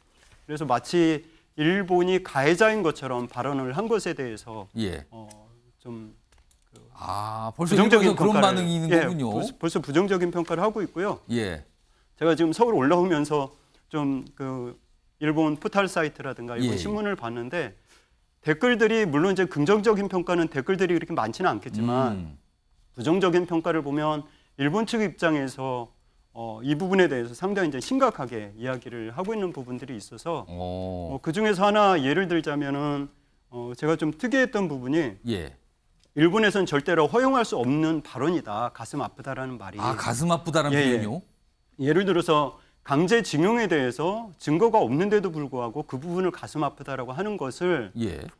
S4: 그래서 마치 일본이 가해자인 것처럼 발언을 한 것에 대해서 좀
S7: 벌써 부정적인 그런 반응이 있는 거군요.
S4: 벌써 부정적인 평가를 하고 있고요. 제가 지금 서울 올라오면서 좀 그 일본 포털 사이트라든가 일본 신문을 봤는데 댓글들이 물론 이제 긍정적인 평가는 댓글들이 그렇게 많지는 않겠지만 부정적인 평가를 보면 일본 측 입장에서 이 부분에 대해서 상당히 이제 심각하게 이야기를 하고 있는 부분들이 있어서 그 중에서 하나 예를 들자면은 제가 좀 특이했던 부분이 일본에서는 절대로 허용할 수 없는 발언이다. 가슴 아프다라는 말이.
S7: 가슴 아프다라는 표현이요?
S4: 예를 들어서 강제징용에 대해서 증거가 없는데도 불구하고 그 부분을 가슴 아프다라고 하는 것을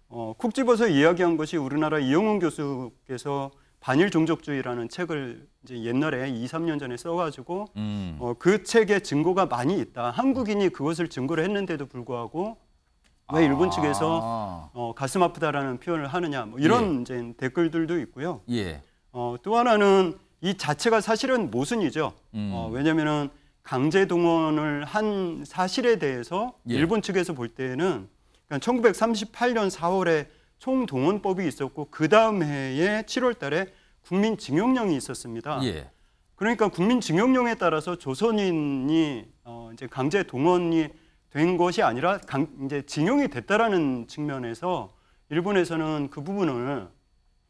S4: 콕 집어서 이야기한 것이 우리나라 이영훈 교수께서 반일 종족주의라는 책을 이제 옛날에 2, 3년 전에 써가지고 그 책에 증거가 많이 있다. 한국인이 그것을 증거로 했는데도 불구하고 왜 일본 측에서 가슴 아프다라는 표현을 하느냐. 뭐 이런 이제 댓글들도 있고요. 또 하나는 이 자체가 사실은 모순이죠. 왜냐하면은 강제 동원을 한 사실에 대해서 일본 측에서 볼 때는 그러니까 1938년 4월에 총동원법이 있었고 그 다음 해에 7월 달에 국민징용령이 있었습니다. 그러니까 국민징용령에 따라서 조선인이 이제 강제 동원이 된 것이 아니라 이제 징용이 됐다라는 측면에서 일본에서는 그 부분을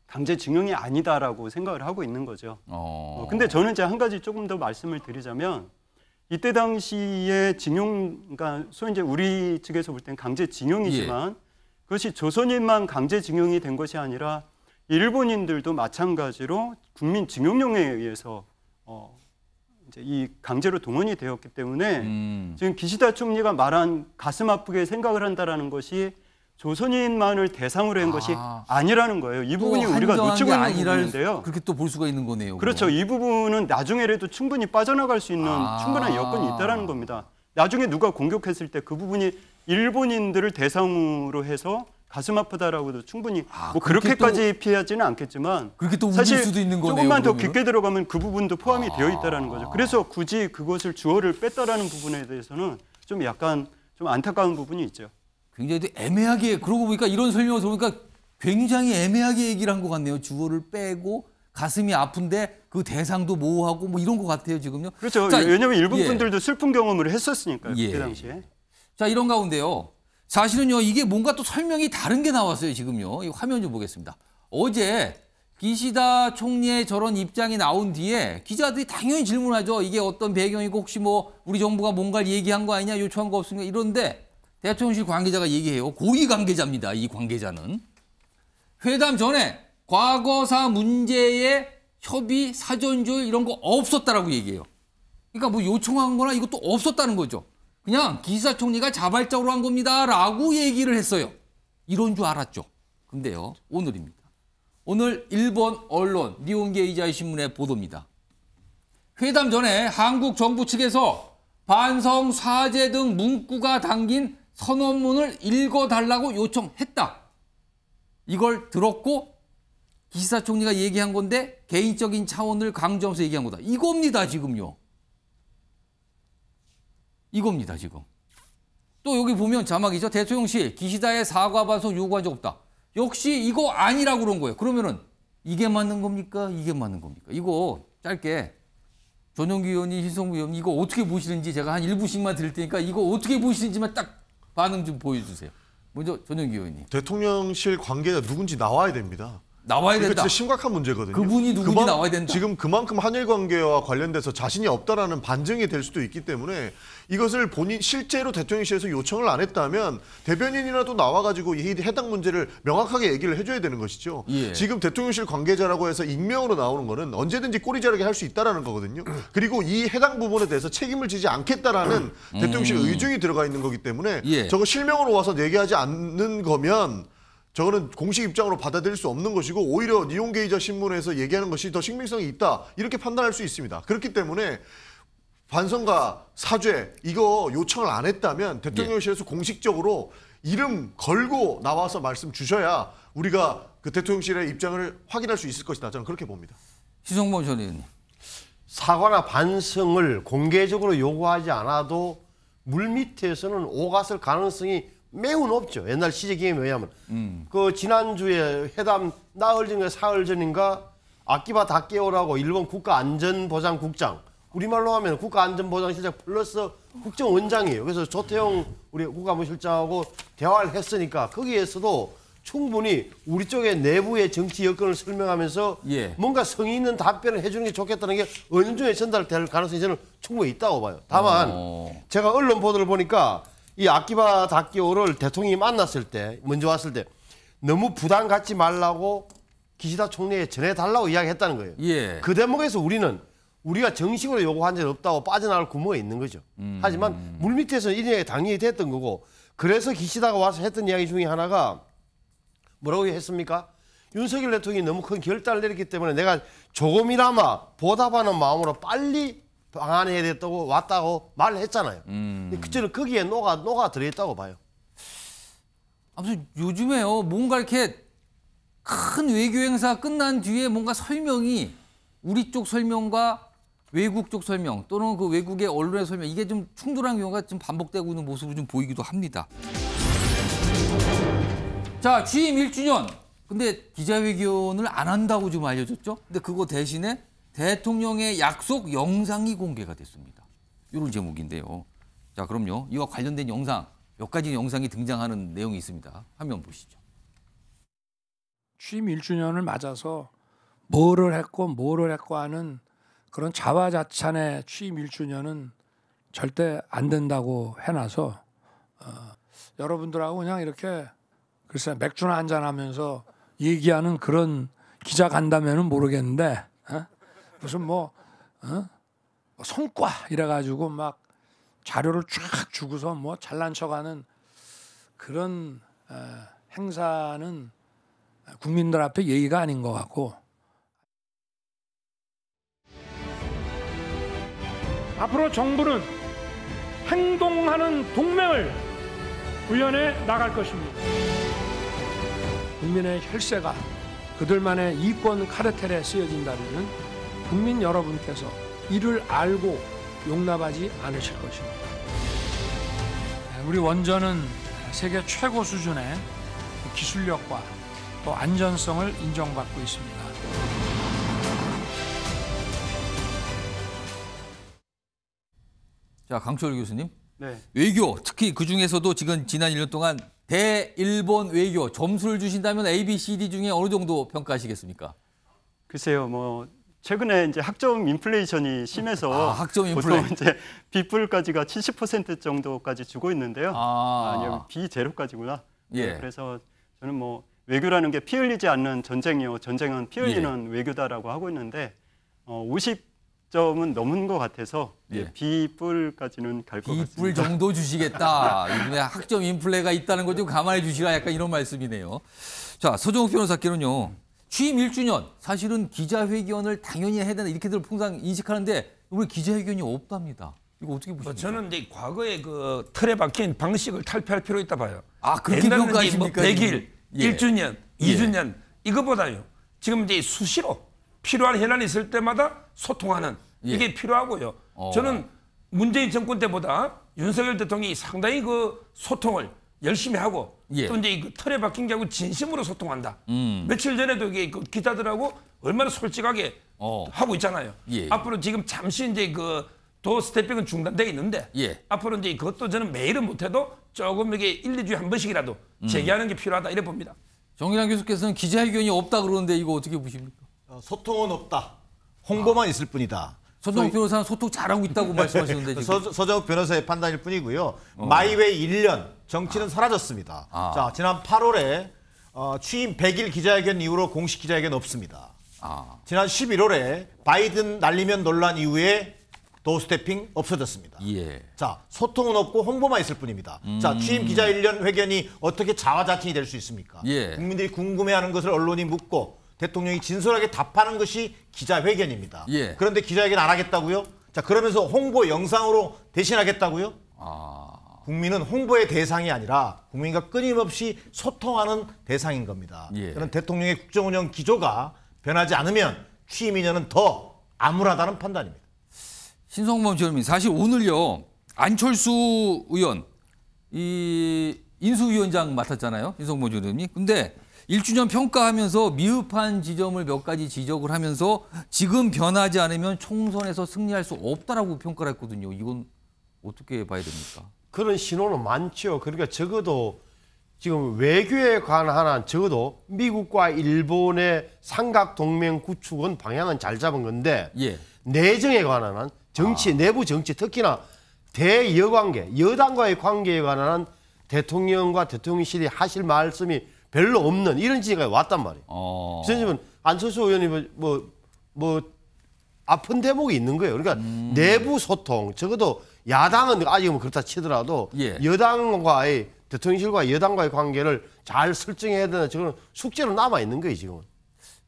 S4: 강제징용이 아니다라고 생각을 하고 있는 거죠. 근데 저는 이제 한 가지 조금 더 말씀을 드리자면 이때 당시에 그러니까 소위 이제 우리 측에서 볼 때는 강제징용이지만 그것이 조선인만 강제징용이 된 것이 아니라 일본인들도 마찬가지로 국민징용령에 의해서 이제 이 강제로 동원이 되었기 때문에 지금 기시다 총리가 말한 가슴 아프게 생각을 한다라는 것이 조선인만을 대상으로 한 것이 아니라는 거예요. 이 부분이 우리가 놓치고 있는 부분인데요.
S7: 그렇게 또 볼 수가 있는 거네요.
S4: 그렇죠. 이 부분은 나중에라도 충분히 빠져나갈 수 있는 충분한 여건이 있다는 겁니다. 나중에 누가 공격했을 때 그 부분이 일본인들을 대상으로 해서 가슴 아프다라고도 충분히 뭐 그렇게까지 피하지는 않겠지만
S7: 그렇게 또
S4: 사실
S7: 수도 있는 거네요,
S4: 조금만 더 깊게 들어가면 그 부분도 포함이 되어 있다는 거죠. 그래서 굳이 그것을 주어를 뺐다라는 부분에 대해서는 좀 약간 좀 안타까운 부분이 있죠.
S7: 굉장히 애매하게 그러고 보니까 이런 설명을 들으니까 굉장히 애매하게 얘기를 한 것 같네요. 주어를 빼고 가슴이 아픈데 그 대상도 모호하고 뭐 이런 것 같아요 지금요.
S4: 그렇죠. 자, 왜냐하면 일본 분들도 슬픈 경험을 했었으니까요. 그때 당시에.
S7: 자 이런 가운데요. 사실은요 이게 뭔가 또 설명이 다른 게 나왔어요 지금요. 이 화면 좀 보겠습니다. 어제 기시다 총리의 저런 입장이 나온 뒤에 기자들이 당연히 질문하죠. 이게 어떤 배경이고 혹시 뭐 우리 정부가 뭔가를 얘기한 거 아니냐 요청한 거 없습니까? 이런데 대통령실 관계자가 얘기해요. 고위 관계자입니다. 이 관계자는. 회담 전에 과거사 문제의 협의, 사전 조율 이런 거 없었다라고 얘기해요. 그러니까 뭐 요청한 거나 이것도 없었다는 거죠. 그냥 기시다 총리가 자발적으로 한 겁니다. 라고 얘기를 했어요. 이런 줄 알았죠. 근데요. 오늘입니다. 오늘 일본 언론 니혼게이자이 신문의 보도입니다. 회담 전에 한국 정부 측에서 반성, 사죄 등 문구가 담긴 선언문을 읽어달라고 요청했다. 이걸 들었고 기시다 총리가 얘기한 건데 개인적인 차원을 강조하면서 얘기한 거다. 이겁니다 지금요. 이겁니다 지금. 또 여기 보면 자막이죠. 대통령실 기시다의 사과 반성 요구한 적 없다. 역시 이거 아니라고 그런 거예요. 그러면은 이게 맞는 겁니까? 이게 맞는 겁니까? 이거 짧게 전용기 의원이 신성무 의원이 이거 어떻게 보시는지 제가 한 1부씩만 드릴 테니까 이거 어떻게 보시는지만 딱 반응 좀 보여주세요. 먼저 전용기 의원님.
S12: 대통령실 관계자 누군지 나와야 됩니다.
S7: 나와야 된다.
S12: 이거 진짜 심각한 문제거든요.
S7: 그분이 누군지 나와야 된다.
S12: 지금 그만큼 한일 관계와 관련돼서 자신이 없다라는 반증이 될 수도 있기 때문에 이것을 실제로 대통령실에서 요청을 안 했다면 대변인이라도 나와가지고 이 해당 문제를 명확하게 얘기를 해줘야 되는 것이죠. 예. 지금 대통령실 관계자라고 해서 익명으로 나오는 거는 언제든지 꼬리자르게 할 수 있다라는 거거든요. 그리고 이 해당 부분에 대해서 책임을 지지 않겠다라는 대통령실 의중이 들어가 있는 거기 때문에 저거 실명으로 와서 얘기하지 않는 거면 저거는 공식 입장으로 받아들일 수 없는 것이고 오히려 니혼게이자 신문에서 얘기하는 것이 더 신빙성이 있다 이렇게 판단할 수 있습니다. 그렇기 때문에 반성과 사죄 이거 요청을 안 했다면 대통령실에서 공식적으로 이름 걸고 나와서 말씀 주셔야 우리가 그 대통령실의 입장을 확인할 수 있을 것이다. 저는 그렇게 봅니다.
S7: 시성범 전 의원님.
S11: 사과나 반성을 공개적으로 요구하지 않아도 물밑에서는 오갔을 가능성이 매우 높죠. 옛날 시제 경험에 의하면. 그 지난주에 회담 나흘 전인가 사흘 전인가 아키바 다케오라고 일본 국가안전보장국장, 우리말로 하면 국가안전보장실장 플러스 국정원장이에요. 그래서 조태용 우리 국가안보실장하고 대화를 했으니까 거기에서도 충분히 우리 쪽의 내부의 정치 여건을 설명하면서 뭔가 성의 있는 답변을 해주는 게 좋겠다는 게 은중에 전달될 가능성이 저는 충분히 있다고 봐요. 다만 제가 언론 보도를 보니까 이 아키바 다케오를 대통령이 만났을 때, 먼저 왔을 때 너무 부담 갖지 말라고 기시다 총리에 전해달라고 이야기했다는 거예요. 그 대목에서 우리가 정식으로 요구한 적은 없다고 빠져나갈 구멍이 있는 거죠. 하지만 물밑에서는 이런 이야기가 당연히 됐던 거고 그래서 기시다가 와서 했던 이야기 중에 하나가 뭐라고 했습니까? 윤석열 대통령이 너무 큰 결단을 내렸기 때문에 내가 조금이나마 보답하는 마음으로 빨리 방한해야 됐다고 왔다고 말을 했잖아요. 저는 거기에 녹아 들어있다고 봐요.
S7: 아무튼 요즘에요 뭔가 이렇게 큰 외교 행사 끝난 뒤에 뭔가 설명이 우리 쪽 설명과 외국 쪽 설명 또는 그 외국의 언론의 설명 이게 좀 충돌한 경우가 좀 반복되고 있는 모습으로 좀 보이기도 합니다. 자, 취임 1주년. 근데 기자회견을 안 한다고 좀 알려졌죠? 근데 그거 대신에 대통령의 약속 영상이 공개가 됐습니다. 이런 제목인데요. 자, 그럼요. 이와 관련된 영상, 몇 가지 영상이 등장하는 내용이 있습니다. 화면 보시죠.
S5: 취임 1주년을 맞아서 뭐를 했고 하는 그런 자화자찬의 취임 1주년은 절대 안 된다고 해놔서 여러분들하고 그냥 이렇게 글쎄 맥주나 한잔하면서 얘기하는 그런 기자 간담회는 모르겠는데 무슨 성과 이래가지고 막 자료를 쫙 주고서 뭐 잘난 척하는 그런 행사는 국민들 앞에 예의가 아닌 것 같고
S8: 앞으로 정부는 행동하는 동맹을 구현해 나갈 것입니다. 국민의 혈세가 그들만의 이권 카르텔에 쓰여진다면 국민 여러분께서 이를 알고 용납하지 않으실 것입니다. 우리 원전은 세계 최고 수준의 기술력과 또 안전성을 인정받고 있습니다.
S7: 자, 강철 교수님.
S4: 네.
S7: 외교, 특히 그중에서도 지금 지난 1년 동안 대일본 외교 점수를 주신다면 A, B, C, D 중에 어느 정도 평가하시겠습니까?
S4: 글쎄요, 뭐 최근에 이제 학점 인플레이션이 심해서
S7: 학점 인플레.
S4: 보통 이제 B뿔까지가 70% 정도까지 주고 있는데요. 아니요, B0까지구나. 네, 그래서 저는 뭐 외교라는 게 피 흘리지 않는 전쟁이요, 전쟁은 피 흘리는 외교다라고 하고 있는데 50점은 넘은 것 같아서 B뿔까지는 갈 것 같습니다.
S7: B뿔 정도 주시겠다. 이번에 학점 인플레가 있다는 거 좀 감안해 주시라 약간 이런 말씀이네요. 자, 서정욱 변호사께는요. 취임 1주년, 사실은 기자회견을 당연히 해야 된다 이렇게들 항상 인식하는데 우리 기자회견이 없답니다. 이거 어떻게 보십니까?
S13: 저는 이제 과거의 그 틀에 박힌 방식을 탈피할 필요 있다 봐요.
S7: 그렇게 평가하십니까?
S13: 100일, 1주년, 2주년 이것보다요. 지금 이제 수시로 필요한 현안이 있을 때마다 소통하는 이게 필요하고요. 저는 문재인 정권 때보다 윤석열 대통령이 상당히 그 소통을 열심히 하고 또 이제 그 틀에 박힌 게 아니고 진심으로 소통한다. 며칠 전에도 이게 그 기자들하고 얼마나 솔직하게 하고 있잖아요. 앞으로 지금 잠시 이제 그 도 스태핑은 중단돼 있는데 앞으로 이제 그것도 저는 매일은 못해도 조금 이게 1, 2주에 한 번씩이라도 재개하는 게 필요하다 이래 봅니다.
S7: 정의당 교수께서는 기자회견이 없다 그러는데 이거 어떻게 보십니까?
S14: 소통은 없다. 홍보만 있을 뿐이다.
S7: 서정욱 변호사는 소통 잘하고 있다고 말씀하시는데 지금.
S14: 서정욱 변호사의 판단일 뿐이고요. 마이웨이 1년 정치는 사라졌습니다. 자, 지난 8월에 취임 100일 기자회견 이후로 공식 기자회견 없습니다. 지난 11월에 바이든 날리면 논란 이후에 도스태핑 없어졌습니다. 자, 소통은 없고 홍보만 있을 뿐입니다. 자, 취임 기자 1년 회견이 어떻게 자화자찬이 될 수 있습니까? 국민들이 궁금해하는 것을 언론이 묻고 대통령이 진솔하게 답하는 것이 기자회견입니다. 그런데 기자회견 안 하겠다고요? 자, 그러면서 홍보 영상으로 대신하겠다고요? 국민은 홍보의 대상이 아니라 국민과 끊임없이 소통하는 대상인 겁니다. 그런 대통령의 국정운영 기조가 변하지 않으면 취임 2년은 더 암울하다는 판단입니다.
S7: 신성범 최고위원님, 사실 오늘요 안철수 의원 이 인수위원장 맡았잖아요, 신성범 최고위원님. 근데 1주년 평가하면서 미흡한 지점을 몇 가지 지적을 하면서 지금 변하지 않으면 총선에서 승리할 수 없다라고 평가를 했거든요. 이건 어떻게 봐야 됩니까?
S11: 그런 신호는 많죠. 그러니까 적어도 지금 외교에 관한 적어도 미국과 일본의 삼각동맹 구축은 방향은 잘 잡은 건데 내정에 관한 정치, 내부 정치, 특히나 대여관계, 여당과의 관계에 관한 대통령과 대통령실이 하실 말씀이 별로 없는 이런 지점까지 왔단 말이에요. 그래서 안철수 의원이 뭐 아픈 대목이 있는 거예요. 그러니까 내부 소통, 적어도 야당은 아직은 그렇다 치더라도 여당과의 대통령실과 여당과의 관계를 잘 설정해야 되는 저는 숙제로 남아 있는 거예요, 지금은.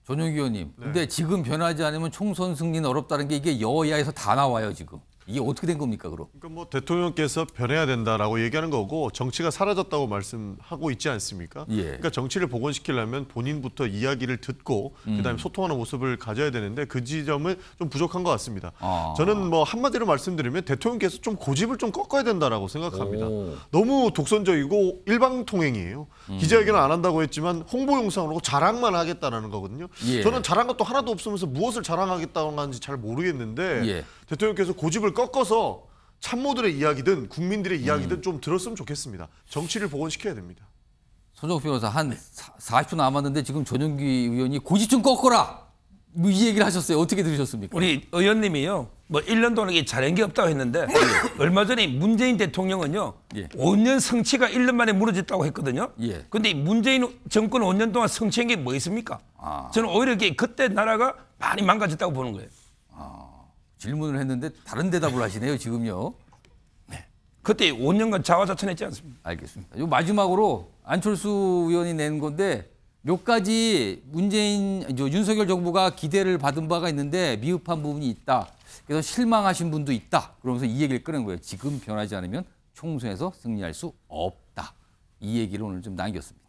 S7: 전용기 의원님, 근데 지금 변하지 않으면 총선 승리는 어렵다는 게 이게 여야에서 다 나와요, 지금. 이게 어떻게 된 겁니까, 그럼?
S12: 그러니까 뭐 대통령께서 변해야 된다라고 얘기하는 거고 정치가 사라졌다고 말씀하고 있지 않습니까? 그러니까 정치를 복원시키려면 본인부터 이야기를 듣고 그다음에 소통하는 모습을 가져야 되는데 그 지점은 좀 부족한 것 같습니다. 저는 뭐 한마디로 말씀드리면 대통령께서 좀 고집을 좀 꺾어야 된다라고 생각합니다. 너무 독선적이고 일방통행이에요. 기자회견을 안 한다고 했지만 홍보 영상으로 자랑만 하겠다는 거거든요. 저는 자랑한 것도 하나도 없으면서 무엇을 자랑하겠다는 건지 잘 모르겠는데 대통령께서 고집을 꺾어서 참모들의 이야기든 국민들의 이야기든 좀 들었으면 좋겠습니다. 정치를 복원시켜야 됩니다.
S7: 서정욱 변호사, 한 40초 남았는데 지금 전용기 의원이 고집 좀 꺾어라! 뭐 이 얘기를 하셨어요. 어떻게 들으셨습니까?
S13: 우리 의원님이요. 뭐 1년 동안 잘한 게 없다고 했는데 얼마 전에 문재인 대통령은요. 5년 성취가 1년 만에 무너졌다고 했거든요. 그런데 문재인 정권 5년 동안 성취한 게 뭐 있습니까? 저는 오히려 그때 나라가 많이 망가졌다고 보는 거예요.
S7: 질문을 했는데 다른 대답을 하시네요, 지금요.
S13: 그때 5년간 자화자찬했지 않습니까?
S7: 알겠습니다. 요 마지막으로 안철수 의원이 낸 건데 몇 가지 윤석열 정부가 기대를 받은 바가 있는데 미흡한 부분이 있다. 그래서 실망하신 분도 있다. 그러면서 이 얘기를 꺼낸 거예요. 지금 변하지 않으면 총선에서 승리할 수 없다. 이 얘기를 오늘 좀 남겼습니다.